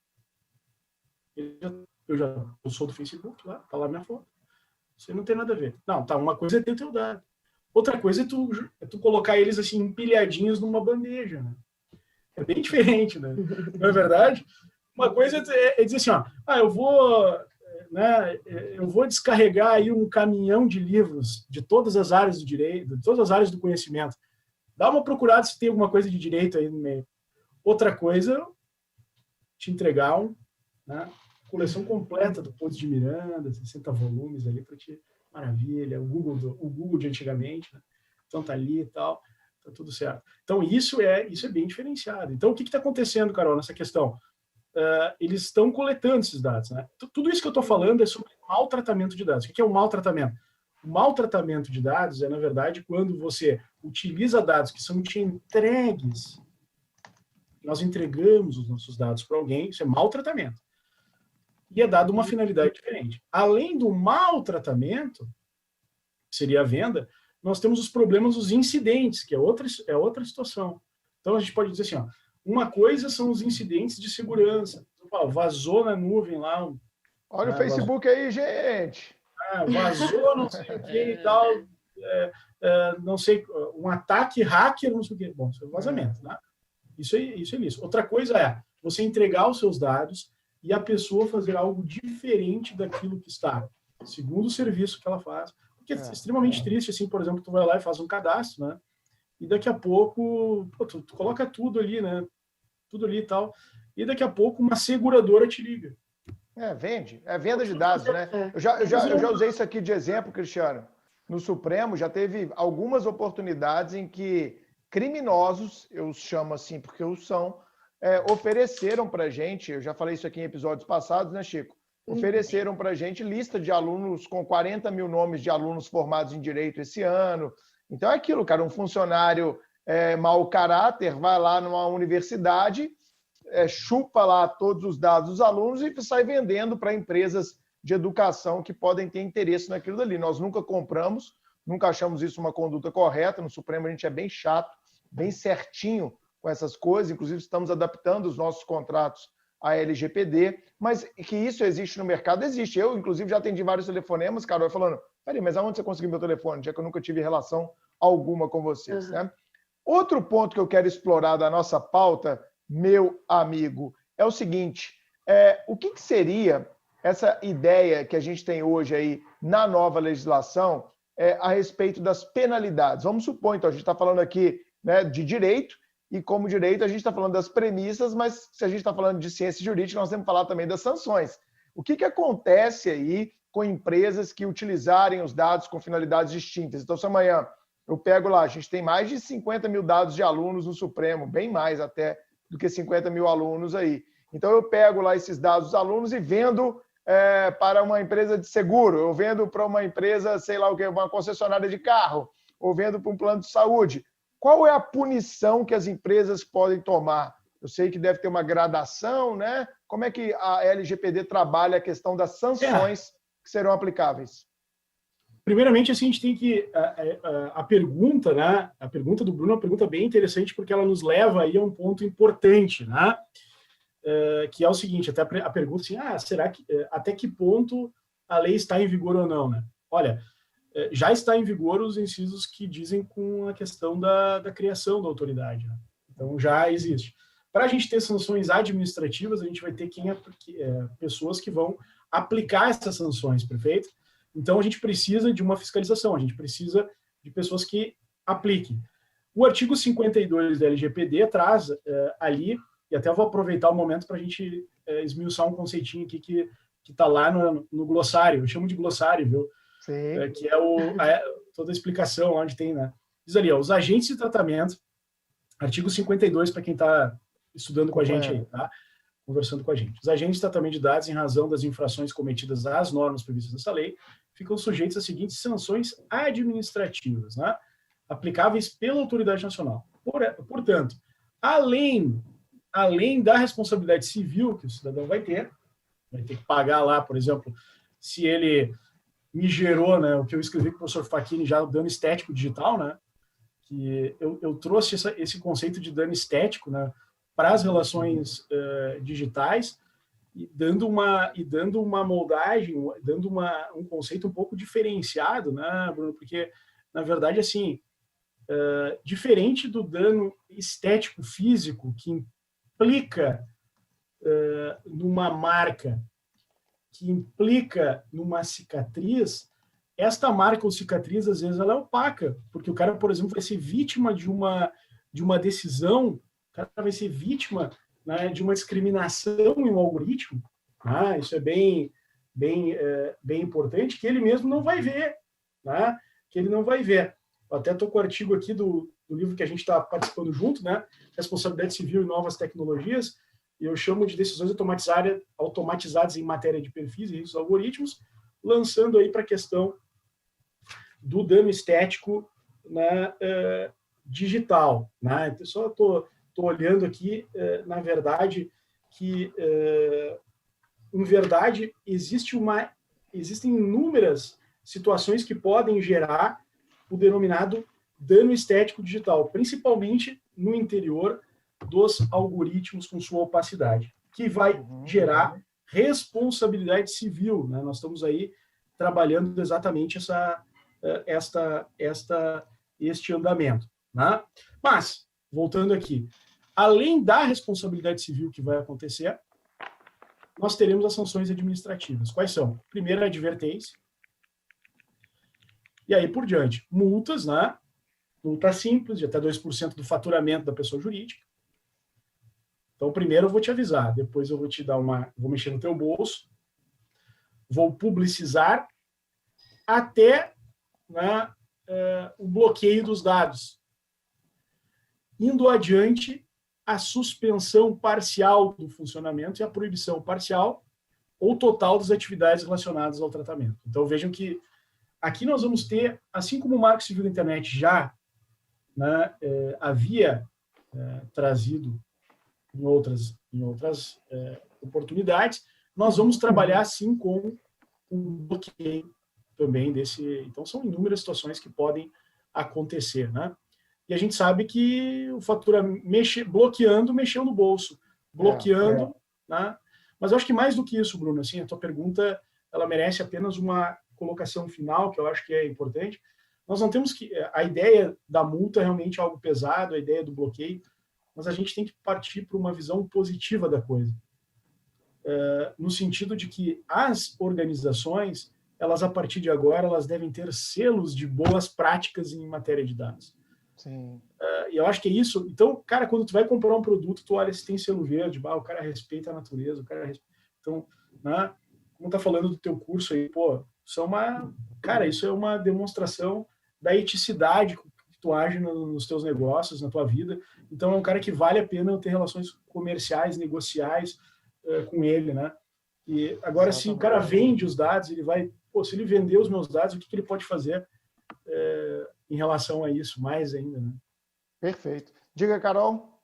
Eu sou do Facebook, lá, tá lá minha foto. Isso não tem nada a ver. Não, tá, uma coisa é ter o teu dado. Outra coisa é tu colocar eles assim empilhadinhos numa bandeja, né? É bem diferente, né? Não é verdade? Uma coisa é dizer assim, eu vou descarregar aí um caminhão de livros de todas as áreas do direito, de todas as áreas do conhecimento. Dá uma procurada se tem alguma coisa de direito aí no meio. Outra coisa, te entregar uma coleção completa do Pontes de Miranda, 60 volumes ali para ti. Maravilha, o Google de antigamente, né? Então tá ali e tal, tá tudo certo. Então isso é bem diferenciado. Então o que está acontecendo, Carol, nessa questão? Eles estão coletando esses dados, né? Tudo isso que eu estou falando é sobre maltratamento de dados. O que é o maltratamento? O maltratamento de dados é, na verdade, quando você utiliza dados que são te entregues, nós entregamos os nossos dados para alguém, isso é maltratamento. E é dado uma finalidade diferente. Além do maltratamento, que seria a venda, nós temos os problemas dos incidentes, que é outra situação. Então, a gente pode dizer assim, uma coisa são os incidentes de segurança. Vazou na nuvem lá. Olha o Facebook aí, gente! Vazou não sei o que e tal. Não sei, um ataque hacker, não sei o que. Bom, isso é vazamento, né? Isso é isso. Outra coisa é você entregar os seus dados e a pessoa fazer algo diferente daquilo que está, segundo o serviço que ela faz. Porque é extremamente triste, assim, por exemplo, tu vai lá e faz um cadastro, né? E daqui a pouco, tu coloca tudo ali, né? Tudo ali e tal. E daqui a pouco uma seguradora te liga. Vende. É venda de dados, né? Eu já usei isso aqui de exemplo, Cristiano. No Supremo já teve algumas oportunidades em que criminosos, eu os chamo assim porque os são, ofereceram para a gente, eu já falei isso aqui em episódios passados, né, Chico? Ofereceram para a gente lista de alunos com 40 mil nomes de alunos formados em Direito esse ano, Então é aquilo, cara, um funcionário mau caráter vai lá numa universidade, chupa lá todos os dados dos alunos e sai vendendo para empresas de educação que podem ter interesse naquilo dali. Nós nunca compramos, nunca achamos isso uma conduta correta. No Supremo a gente é bem chato, bem certinho com essas coisas. Inclusive estamos adaptando os nossos contratos à LGPD, mas que isso existe no mercado, existe. Eu, inclusive, já atendi vários telefonemas, Carol, falando, peraí, mas aonde você conseguiu meu telefone? Já que eu nunca tive relação alguma com vocês, né? Outro ponto que eu quero explorar da nossa pauta, meu amigo, é o seguinte, o que seria essa ideia que a gente tem hoje aí na nova legislação a respeito das penalidades? Vamos supor, então, a gente está falando aqui, né, de direito, e como direito a gente está falando das premissas, mas se a gente está falando de ciência jurídica, nós temos que falar também das sanções. O que acontece aí com empresas que utilizarem os dados com finalidades distintas? Então, se amanhã eu pego lá, a gente tem mais de 50 mil dados de alunos no Supremo, bem mais até do que 50 mil alunos aí. Então, eu pego lá esses dados dos alunos e vendo para uma empresa de seguro, eu vendo para uma empresa, sei lá o que, uma concessionária de carro, ou vendo para um plano de saúde. Qual é a punição que as empresas podem tomar? Eu sei que deve ter uma gradação, né? Como é que a LGPD trabalha a questão das sanções que serão aplicáveis? Primeiramente, assim, a gente tem que... A pergunta, né? A pergunta do Bruno é uma pergunta bem interessante, porque ela nos leva aí a um ponto importante, né? Que é o seguinte, até a pergunta assim, será que até que ponto a lei está em vigor ou não, né? Olha, já está em vigor os incisos que dizem com a questão da criação da autoridade, né? Então já existe. Para a gente ter sanções administrativas, a gente vai ter pessoas que vão aplicar essas sanções, perfeito? Então a gente precisa de uma fiscalização, a gente precisa de pessoas que apliquem. O artigo 52 da LGPD traz ali, e até vou aproveitar o momento para a gente esmiuçar um conceitinho aqui que está lá no glossário, eu chamo de glossário, viu? Sim. Que é toda a explicação onde tem, né? Diz ali, os agentes de tratamento, artigo 52, para quem está estudando com a gente aí, tá? Conversando com a gente. Os agentes de tratamento de dados, em razão das infrações cometidas às normas previstas nessa lei, ficam sujeitos às seguintes sanções administrativas, né? Aplicáveis pela autoridade nacional. Portanto, além da responsabilidade civil que o cidadão vai ter que pagar lá, por exemplo, se ele me gerou, né, o que eu escrevi com o professor Facchini já, o dano estético digital, né, que eu trouxe esse conceito de dano estético, né, para as relações digitais, e dando uma moldagem, dando um conceito um pouco diferenciado, né, Bruno, porque, na verdade, assim, diferente do dano estético físico, que implica numa marca, que implica numa cicatriz, esta marca ou cicatriz, às vezes, ela é opaca, porque o cara, por exemplo, vai ser vítima de uma decisão, o cara vai ser vítima, né, de uma discriminação em um algoritmo, isso é bem importante, que ele mesmo não vai ver, né, que ele não vai ver. Eu até estou com o artigo aqui do livro que a gente está participando junto, né, Responsabilidade Civil e Novas Tecnologias, e eu chamo de decisões automatizadas em matéria de perfis e riscos algoritmos, lançando aí para a questão do dano estético, né, digital, né? Então, só estou olhando aqui, na verdade, que, em verdade, existem inúmeras situações que podem gerar o denominado dano estético digital, principalmente no interior dos algoritmos com sua opacidade, que vai gerar responsabilidade civil, né? Nós estamos aí trabalhando exatamente este andamento, né? Mas, voltando aqui, além da responsabilidade civil que vai acontecer, nós teremos as sanções administrativas. Quais são? Primeiro, a advertência, e aí por diante, multas, né? Multa simples, de até 2% do faturamento da pessoa jurídica. Então, primeiro eu vou te avisar, depois eu vou te dar vou mexer no teu bolso, vou publicizar até, né, o bloqueio dos dados. Indo adiante, a suspensão parcial do funcionamento e a proibição parcial ou total das atividades relacionadas ao tratamento. Então, vejam que aqui nós vamos ter, assim como o Marco Civil da Internet já, né, havia trazido em outras oportunidades, nós vamos trabalhar assim com um bloqueio também desse. Então, são inúmeras situações que podem acontecer, né? E a gente sabe que o fatura bloqueando, mexeu no bolso, bloqueando, né? Mas eu acho que mais do que isso, Bruno, assim, a tua pergunta, ela merece apenas uma colocação final, que eu acho que é importante. Nós não temos que... A ideia da multa é realmente algo pesado, a ideia do bloqueio, mas a gente tem que partir para uma visão positiva da coisa. No sentido de que as organizações, elas, a partir de agora, elas devem ter selos de boas práticas em matéria de dados. Sim. E eu acho que é isso. Então, cara, quando tu vai comprar um produto, tu olha se tem selo verde, o cara respeita a natureza, o cara respeita... Então, né, como tá falando do teu curso aí, pô, isso é uma demonstração da eticidade que tu age nos teus negócios, na tua vida. Então, é um cara que vale a pena ter relações comerciais, negociais com ele, né? E agora, se o cara vende os dados, ele vai... Pô, se ele vender os meus dados, o que ele pode fazer em relação a isso, mais ainda, né? Perfeito. Diga, Carol.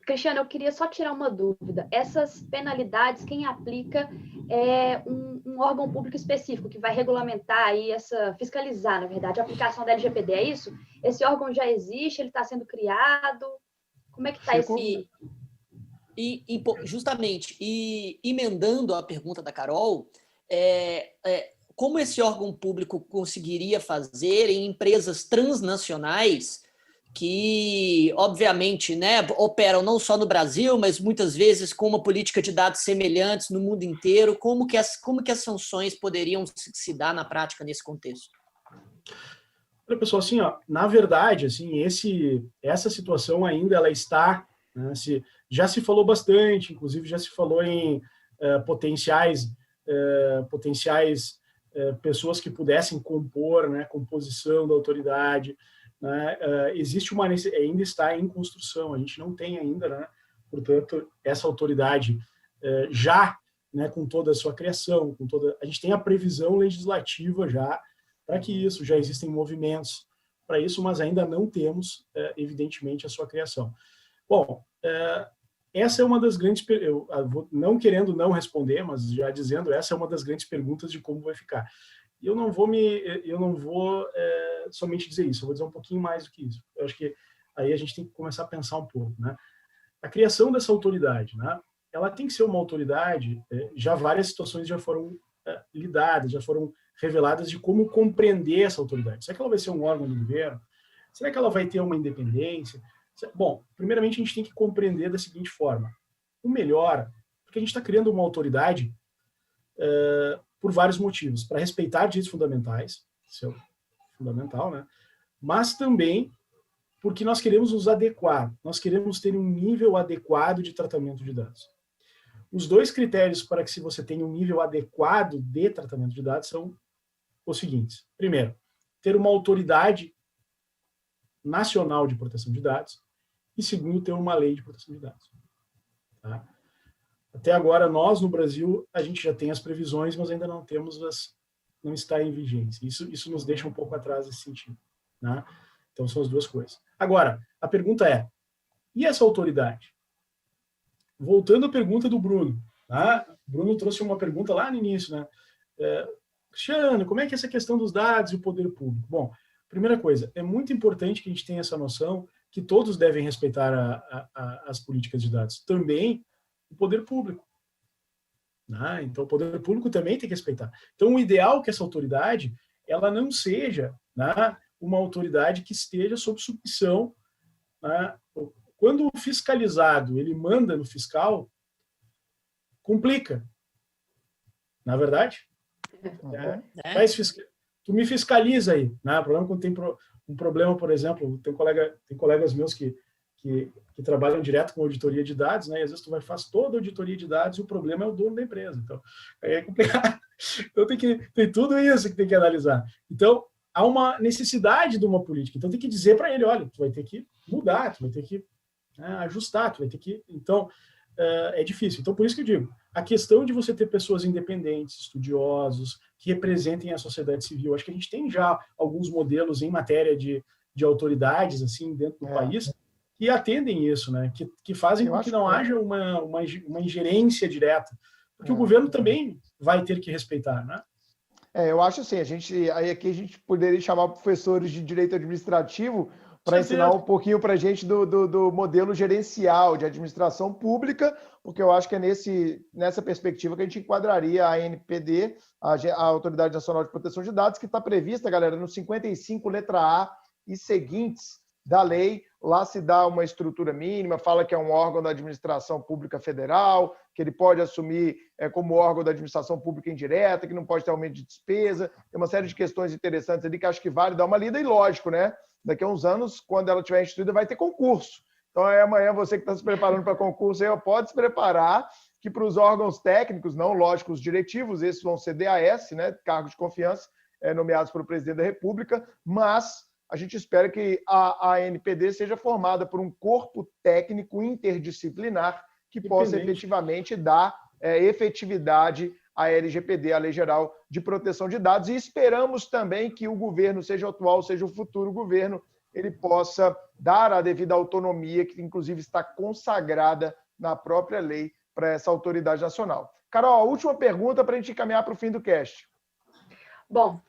Cristiano, eu queria só tirar uma dúvida. Essas penalidades, quem aplica é um órgão público específico que vai regulamentar aí fiscalizar, na verdade, a aplicação da LGPD, é isso? Esse órgão já existe, ele está sendo criado? Como é que está esse... Justamente, e emendando a pergunta da Carol, como esse órgão público conseguiria fazer em empresas transnacionais que, obviamente, né, operam não só no Brasil, mas muitas vezes com uma política de dados semelhantes no mundo inteiro? Como que as sanções poderiam se dar na prática nesse contexto? Olha, pessoal, assim, ó, na verdade, assim, essa situação ainda ela está, né, já se falou bastante, inclusive já se falou em potenciais pessoas que pudessem compor, né, composição da autoridade, né, ainda está em construção, a gente não tem ainda, né, portanto, essa autoridade já, né, com toda a sua criação, a gente tem a previsão legislativa já para que isso, já existem movimentos para isso, mas ainda não temos, evidentemente, a sua criação. Bom, essa é uma das grandes... não querendo não responder, mas já dizendo, essa é uma das grandes perguntas de como vai ficar. E eu não vou somente dizer isso, eu vou dizer um pouquinho mais do que isso. Eu acho que aí a gente tem que começar a pensar um pouco, né? A criação dessa autoridade, né? Ela tem que ser uma autoridade, já várias situações já foram lidadas, já foram reveladas de como compreender essa autoridade. Será que ela vai ser um órgão do governo? Será que ela vai ter uma independência? Bom, primeiramente a gente tem que compreender da seguinte forma. O melhor, porque a gente está criando uma autoridade por vários motivos. Para respeitar direitos fundamentais, isso é fundamental, né? Mas também porque nós queremos nos adequar, nós queremos ter um nível adequado de tratamento de dados. Os dois critérios para que você tenha um nível adequado de tratamento de dados são os seguintes. Primeiro, ter uma autoridade nacional de proteção de dados. E segundo, ter uma lei de proteção de dados. Tá? Até agora, nós, no Brasil, a gente já tem as previsões, mas ainda não temos não está em vigência. Isso nos deixa um pouco atrás nesse sentido. Né? Então, são as duas coisas. Agora, a pergunta é, e essa autoridade? Voltando à pergunta do Bruno. Tá? O Bruno trouxe uma pergunta lá no início. Né? Cristiano, como é que é essa questão dos dados e o poder público? Bom, primeira coisa, é muito importante que a gente tenha essa noção que todos devem respeitar as políticas de dados. Também o poder público. Né? Então, o poder público também tem que respeitar. Então, o ideal é que essa autoridade ela não seja, né, uma autoridade que esteja sob submissão. Né? Quando o fiscalizado ele manda no fiscal, complica. Na verdade? Tu me fiscaliza aí. Né? O problema é quando tem um problema, por exemplo, tem colegas meus que trabalham direto com auditoria de dados, né? E às vezes tu faz toda a auditoria de dados e o problema é o dono da empresa. Então, aí é complicado. Então tem tudo isso que tem que analisar. Então, há uma necessidade de uma política. Então, tem que dizer para ele, olha, tu vai ter que mudar, tu vai ter que ajustar, tu vai ter que... Então, é difícil. Então, por isso que eu digo, a questão de você ter pessoas independentes, estudiosos, que representem a sociedade civil. Acho que a gente tem já alguns modelos em matéria de autoridades assim dentro do país que atendem isso, né? Que fazem com que não haja uma ingerência direta, porque o governo também vai ter que respeitar, né? Eu acho assim, aqui a gente poderia chamar professores de direito administrativo para ensinar um pouquinho para a gente do modelo gerencial de administração pública, porque eu acho que é nessa perspectiva que a gente enquadraria a ANPD, a Autoridade Nacional de Proteção de Dados, que está prevista, galera, no 55, letra A e seguintes da lei. Lá se dá uma estrutura mínima, fala que é um órgão da administração pública federal, que ele pode assumir como órgão da administração pública indireta, que não pode ter aumento de despesa. Tem uma série de questões interessantes ali que acho que vale dar uma lida, e lógico, né? Daqui a uns anos, quando ela estiver instituída, vai ter concurso. Então, amanhã, você que está se preparando para concurso, pode se preparar que para os órgãos técnicos, não, lógico, os diretivos, esses vão ser DAS, né? Cargos de confiança, nomeados pelo presidente da República, mas a gente espera que a ANPD seja formada por um corpo técnico interdisciplinar que possa efetivamente dar efetividade à LGPD, a Lei Geral de Proteção de Dados, e esperamos também que o governo, seja o atual, seja o futuro governo, ele possa dar a devida autonomia, que inclusive está consagrada na própria lei para essa autoridade nacional. Carol, a última pergunta para a gente encaminhar para o fim do cast. Bom,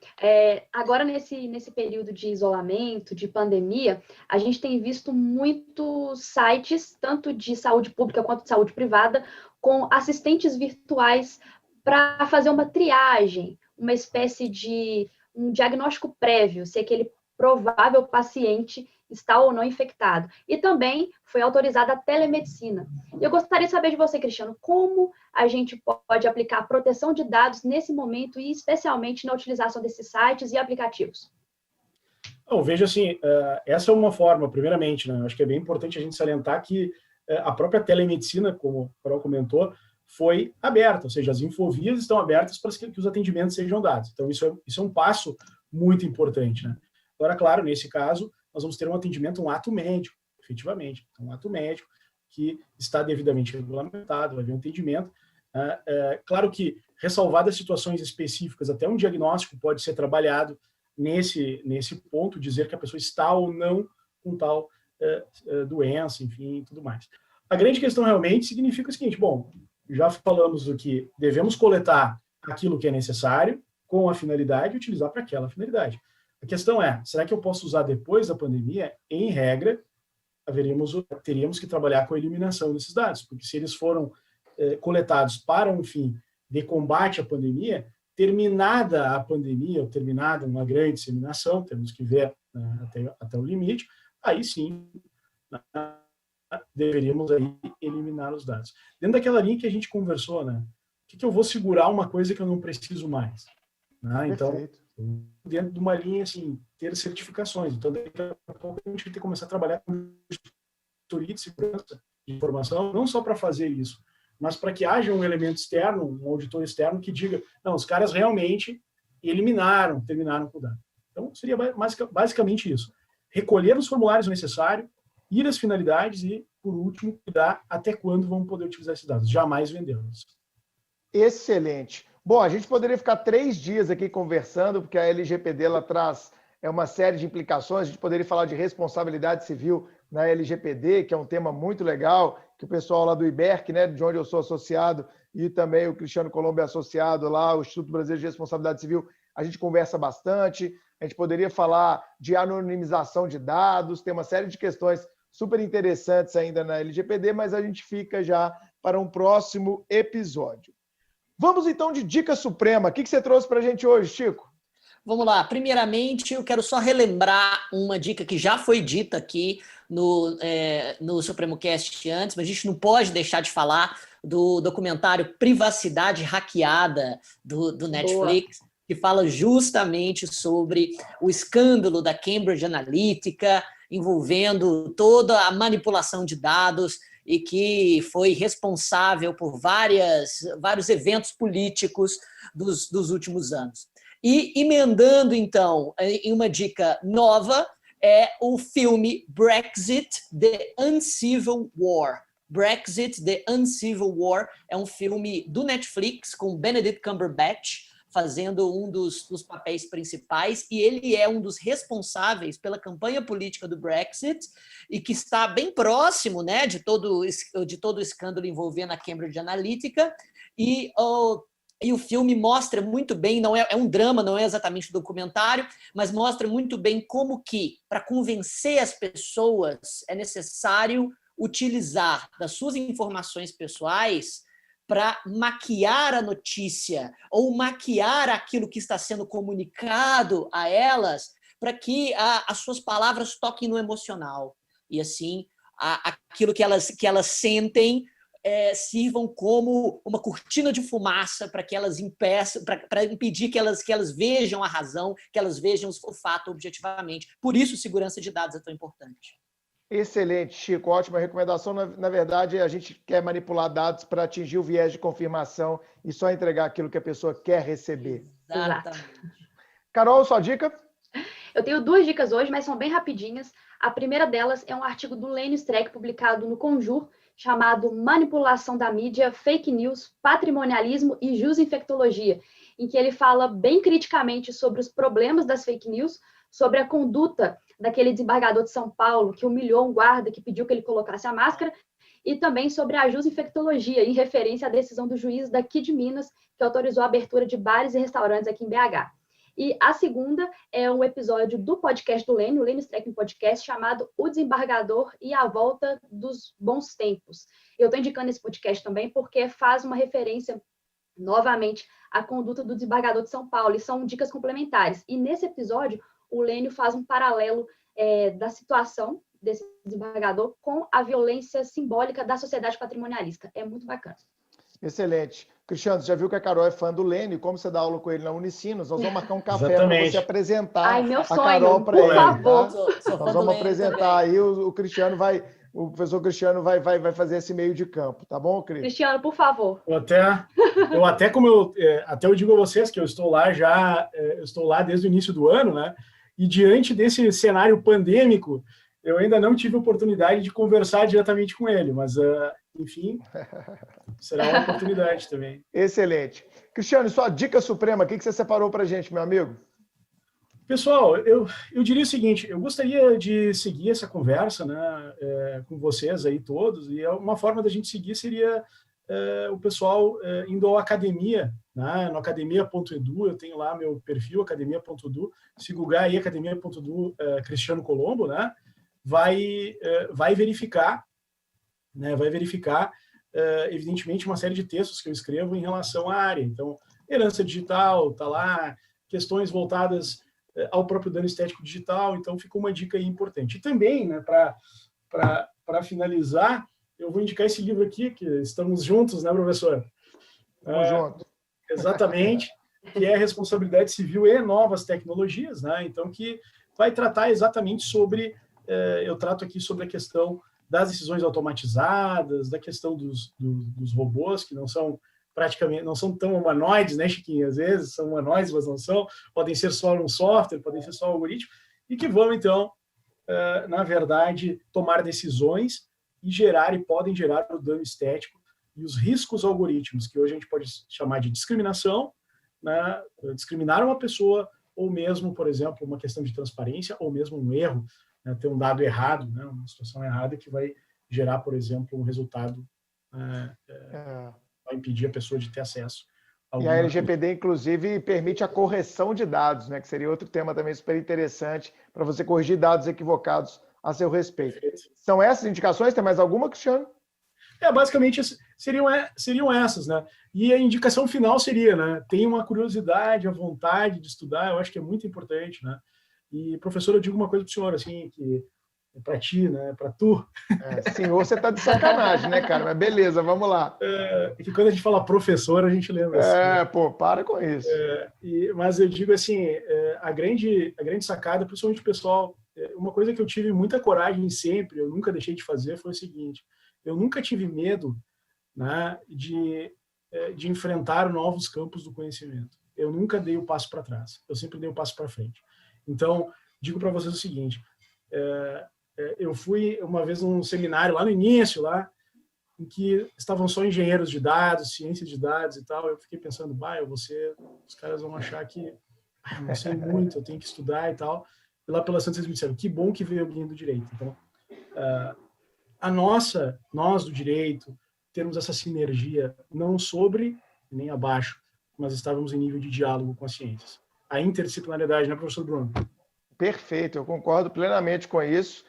agora nesse período de isolamento, de pandemia, a gente tem visto muitos sites, tanto de saúde pública quanto de saúde privada, com assistentes virtuais para fazer uma triagem, uma espécie de um diagnóstico prévio, se aquele provável paciente está ou não infectado. E também foi autorizada a telemedicina. Eu gostaria de saber de você, Cristiano, como a gente pode aplicar a proteção de dados nesse momento e especialmente na utilização desses sites e aplicativos? Eu vejo assim, essa é uma forma, primeiramente, né? Eu acho que é bem importante a gente salientar que a própria telemedicina, como a Carol comentou, foi aberta, ou seja, as infovias estão abertas para que os atendimentos sejam dados. Então, isso é um passo muito importante, né? Agora, claro, nesse caso, nós vamos ter um atendimento, um ato médico, efetivamente. Um ato médico que está devidamente regulamentado, vai haver um atendimento. Claro que, ressalvadas situações específicas, até um diagnóstico pode ser trabalhado nesse ponto, dizer que a pessoa está ou não com tal doença, enfim, tudo mais. A grande questão realmente significa o seguinte: bom, já falamos do que devemos coletar aquilo que é necessário, com a finalidade, e utilizar para aquela finalidade. A questão é, será que eu posso usar depois da pandemia? Em regra, teríamos que trabalhar com a eliminação desses dados, porque se eles foram coletados para um fim de combate à pandemia, terminada a pandemia, ou terminada uma grande disseminação, temos que ver até o limite, aí sim deveríamos aí eliminar os dados. Dentro daquela linha que a gente conversou, né? Por que eu vou segurar uma coisa que eu não preciso mais? Então, dentro de uma linha, assim, ter certificações. Então, daqui a pouco a gente tem que começar a trabalhar com auditoria de segurança de informação, não só para fazer isso, mas para que haja um elemento externo, um auditor externo que diga, não, os caras realmente terminaram com o dado. Então, seria basicamente isso. Recolher os formulários necessários, ir às finalidades e, por último, cuidar até quando vamos poder utilizar esses dados. Jamais vendê-los. Excelente. Bom, a gente poderia ficar 3 dias aqui conversando, porque a LGPD ela traz uma série de implicações. A gente poderia falar de responsabilidade civil na LGPD, que é um tema muito legal, que o pessoal lá do IBERC, né, de onde eu sou associado, e também o Cristiano Colombo é associado lá, o Instituto Brasileiro de Responsabilidade Civil, a gente conversa bastante. A gente poderia falar de anonimização de dados, tem uma série de questões super interessantes ainda na LGPD, mas a gente fica já para um próximo episódio. Vamos então de dica suprema. O que você trouxe para a gente hoje, Chico? Vamos lá. Primeiramente, eu quero só relembrar uma dica que já foi dita aqui no Supremo Cast antes, mas a gente não pode deixar de falar do documentário Privacidade Hackeada do Netflix, que fala justamente sobre o escândalo da Cambridge Analytica, envolvendo toda a manipulação de dados e que foi responsável por vários eventos políticos dos últimos anos. E emendando, então, em uma dica nova, é o filme Brexit, The Uncivil War, Brexit, The Uncivil War. É um filme do Netflix com Benedict Cumberbatch fazendo um dos papéis principais, e ele é um dos responsáveis pela campanha política do Brexit e que está bem próximo, né, de todo o escândalo envolvendo a Cambridge Analytica. E o filme mostra muito bem, não é um drama, não é exatamente um documentário, mas mostra muito bem como que, para convencer as pessoas, é necessário utilizar das suas informações pessoais para maquiar a notícia ou maquiar aquilo que está sendo comunicado a elas, para que as suas palavras toquem no emocional. E assim, aquilo que elas sentem sirvam como uma cortina de fumaça para que elas impeçam, para impedir que elas vejam a razão, que elas vejam o fato objetivamente. Por isso, segurança de dados é tão importante. Excelente, Chico. Ótima recomendação. Na verdade, a gente quer manipular dados para atingir o viés de confirmação e só entregar aquilo que a pessoa quer receber. Exatamente. Carol, sua dica? Eu tenho 2 dicas hoje, mas são bem rapidinhas. A primeira delas é um artigo do Lênio Streck, publicado no Conjur, chamado Manipulação da Mídia, Fake News, Patrimonialismo e Jusinfectologia, em que ele fala bem criticamente sobre os problemas das fake news, sobre a conduta daquele desembargador de São Paulo que humilhou um guarda que pediu que ele colocasse a máscara, e também sobre a jusinfectologia, em referência à decisão do juiz daqui de Minas, que autorizou a abertura de bares e restaurantes aqui em BH. E a segunda é um episódio do podcast do Lênio, o Lênio Streck Podcast, chamado O Desembargador e a Volta dos Bons Tempos. Eu estou indicando esse podcast também porque faz uma referência, novamente, à conduta do desembargador de São Paulo, e são dicas complementares. E nesse episódio, o Lênio faz um paralelo da situação desse desembargador com a violência simbólica da sociedade patrimonialista. É muito bacana. Excelente. Cristiano, você já viu que a Carol é fã do Lênio, como você dá aula com ele na Unicinos, nós vamos marcar um café para você apresentar meu sonho, a Carol para ele. favor. Tá? Nós vamos apresentar aí, o Cristiano o professor Cristiano vai fazer esse meio de campo, tá bom, Cris? Cristiano, por favor. Até eu digo a vocês que eu estou lá eu estou lá desde o início do ano, né? E diante desse cenário pandêmico, eu ainda não tive oportunidade de conversar diretamente com ele, mas, enfim, será uma oportunidade também. Excelente. Cristiano, sua dica suprema, o que você separou para a gente, meu amigo? Pessoal, eu diria o seguinte, eu gostaria de seguir essa conversa, né, com vocês aí todos, e uma forma da gente seguir seria o pessoal indo à academia, né, no academia.edu, eu tenho lá meu perfil, academia.edu, se googar aí academia.edu, Cristiano Colombo, né, vai verificar, né, evidentemente, uma série de textos que eu escrevo em relação à área. Então, herança digital, tá lá, questões voltadas ao próprio dano estético digital, então fica uma dica aí importante. E também, né, para finalizar, eu vou indicar esse livro aqui, que estamos juntos, né, professor? Estamos juntos. Exatamente, que é Responsabilidade Civil e Novas Tecnologias, né? Então, que vai tratar exatamente sobre, eu trato aqui sobre a questão das decisões automatizadas, da questão dos robôs, que não são tão humanoides, né, Chiquinho? Às vezes são humanoides, mas não são, podem ser só um software, podem ser só um algoritmo, e que vão, então, na verdade, tomar decisões e podem gerar o dano estético e os riscos algoritmos, que hoje a gente pode chamar de discriminação, né, discriminar uma pessoa, ou mesmo, por exemplo, uma questão de transparência, ou mesmo um erro, né, ter um dado errado, né, uma situação errada que vai gerar, por exemplo, um resultado vai impedir a pessoa de ter acesso. E a LGPD, inclusive, permite a correção de dados, né, que seria outro tema também super interessante para você corrigir dados equivocados a seu respeito. São essas indicações? Tem mais alguma, Cristiano? Basicamente seriam essas, né? E a indicação final seria, né? Tenha uma curiosidade, a vontade de estudar, eu acho que é muito importante, né? E, professor, eu digo uma coisa para o senhor, assim, que é para ti, né? Para tu. Senhor, você tá de sacanagem, né, cara? Mas beleza, vamos lá. Que quando a gente fala professor, a gente lembra assim. Né? Pô, para com isso. Mas eu digo assim, a grande sacada, principalmente o pessoal, uma coisa que eu tive muita coragem sempre, eu nunca deixei de fazer, foi o seguinte: eu nunca tive medo, né, de enfrentar novos campos do conhecimento. Eu nunca dei o passo para trás, eu sempre dei o passo para frente. Então, digo para vocês o seguinte, eu fui uma vez num seminário lá no início, lá, em que estavam só engenheiros de dados, ciência de dados e tal. Eu fiquei pensando, os caras vão achar que eu não sei muito, eu tenho que estudar e tal. E lá pela Santos eles me disseram, que bom que veio alguém do direito. Então, nós do direito, termos essa sinergia, não sobre nem abaixo, mas estávamos em nível de diálogo com as ciências. A interdisciplinariedade, né, professor Bruno? Perfeito, eu concordo plenamente com isso.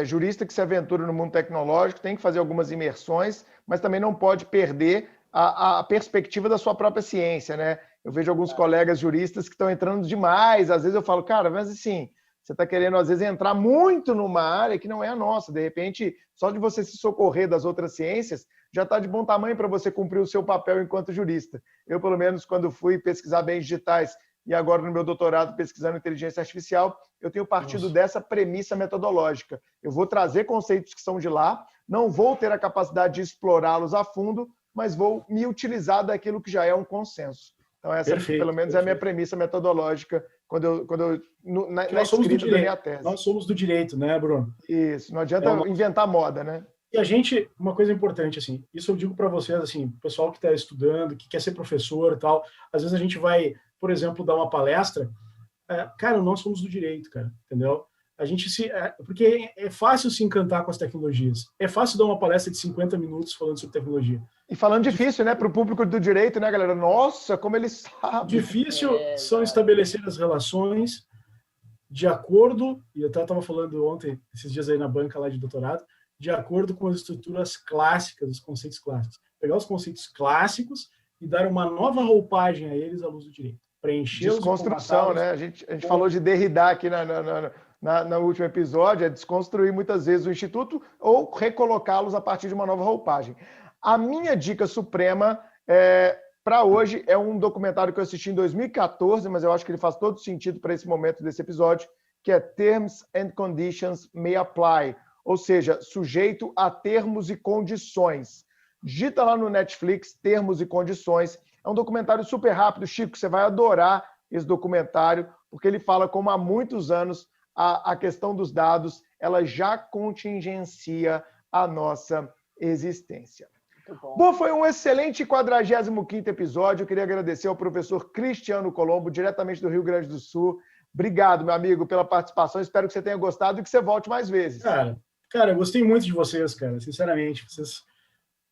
Jurista que se aventura no mundo tecnológico tem que fazer algumas imersões, mas também não pode perder a perspectiva da sua própria ciência, né? Eu vejo alguns colegas juristas que estão entrando demais, às vezes eu falo, cara, mas assim, você está querendo às vezes entrar muito numa área que não é a nossa, de repente, só de você se socorrer das outras ciências, já está de bom tamanho para você cumprir o seu papel enquanto jurista. Eu, pelo menos, quando fui pesquisar bens digitais e agora no meu doutorado pesquisando inteligência artificial, eu tenho partido dessa premissa metodológica. Eu vou trazer conceitos que são de lá, não vou ter a capacidade de explorá-los a fundo, mas vou me utilizar daquilo que já é um consenso. Então, essa, pelo menos, é a minha premissa metodológica na escrita da minha tese. Nós somos do direito, né, Bruno? Isso, não adianta inventar moda, né? E a gente, uma coisa importante, assim, isso eu digo para vocês, assim, o pessoal que está estudando, que quer ser professor e tal, às vezes a gente vai, por exemplo, dar uma palestra, cara, nós somos do direito, cara, entendeu? A gente porque é fácil se encantar com as tecnologias, é fácil dar uma palestra de 50 minutos falando sobre tecnologia. E falando difícil, né, para o público do direito, né, galera? Nossa, como eles sabem. Difícil são estabelecer as relações de acordo, e eu até estava falando ontem, esses dias aí na banca lá de doutorado, de acordo com as estruturas clássicas, os conceitos clássicos. Pegar os conceitos clássicos e dar uma nova roupagem a eles à luz do direito. Preencher desconstrução, né? A gente falou de Derrida aqui no último episódio, é desconstruir muitas vezes o Instituto ou recolocá-los a partir de uma nova roupagem. A minha dica suprema para hoje é um documentário que eu assisti em 2014, mas eu acho que ele faz todo sentido para esse momento desse episódio, que é Terms and Conditions May Apply, ou seja, sujeito a termos e condições. Digita lá no Netflix, Termos e Condições. É um documentário super rápido. Chico, você vai adorar esse documentário, porque ele fala como há muitos anos a questão dos dados ela já contingencia a nossa existência. Bom, foi um excelente 45º episódio. Eu queria agradecer ao professor Cristiano Colombo, diretamente do Rio Grande do Sul. Obrigado, meu amigo, pela participação. Espero que você tenha gostado e que você volte mais vezes. Cara, eu gostei muito de vocês, cara, sinceramente.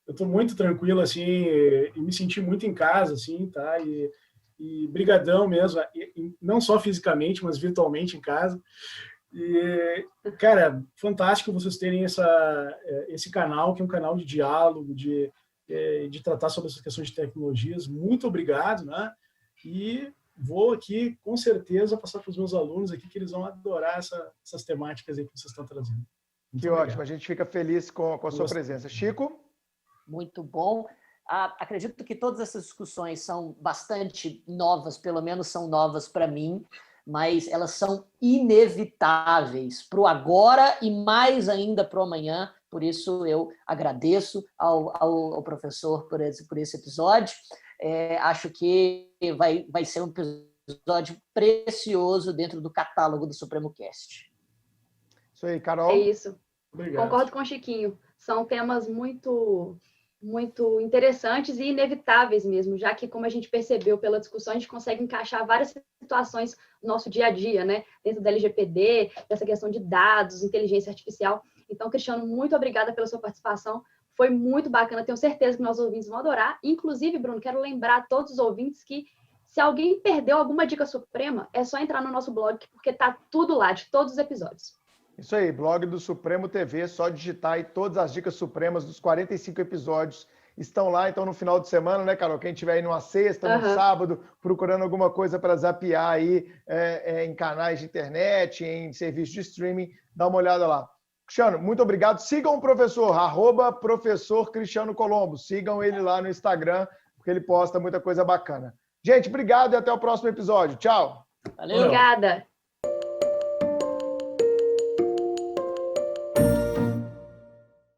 Eu estou muito tranquilo, assim, e me senti muito em casa, assim, tá? E brigadão mesmo, não só fisicamente, mas virtualmente em casa. E, cara, fantástico vocês terem esse canal, que é um canal de diálogo, de tratar sobre essas questões de tecnologias. Muito obrigado, né? E vou aqui, com certeza, passar para os meus alunos aqui que eles vão adorar essas temáticas aí que vocês estão trazendo. Que ótimo, a gente fica feliz com a sua presença. Chico? Muito bom. Acredito que todas essas discussões são bastante novas, pelo menos são novas para mim, mas elas são inevitáveis para o agora e mais ainda para o amanhã. Por isso, eu agradeço ao professor por esse episódio. Acho que vai ser um episódio precioso dentro do catálogo do Supremo Cast. Isso aí, Carol. É isso. Obrigado. Concordo com o Chiquinho. São temas muito interessantes e inevitáveis mesmo, já que, como a gente percebeu pela discussão, a gente consegue encaixar várias situações no nosso dia a dia, né? Dentro da LGPD, dessa questão de dados, inteligência artificial. Então, Cristiano, muito obrigada pela sua participação. Foi muito bacana, tenho certeza que nossos ouvintes vão adorar. Inclusive, Bruno, quero lembrar a todos os ouvintes que se alguém perdeu alguma dica suprema, é só entrar no nosso blog, porque está tudo lá, de todos os episódios. Isso aí, blog do Supremo TV, só digitar aí todas as dicas supremas dos 45 episódios estão lá. Então, no final de semana, né, Carol? Quem estiver aí numa sexta, no sábado, procurando alguma coisa para zapear aí em canais de internet, em serviços de streaming, dá uma olhada lá. Cristiano, muito obrigado. Sigam o professor, @professor Cristiano Colombo. Sigam ele lá no Instagram, porque ele posta muita coisa bacana. Gente, obrigado e até o próximo episódio. Tchau. Valeu. Obrigada.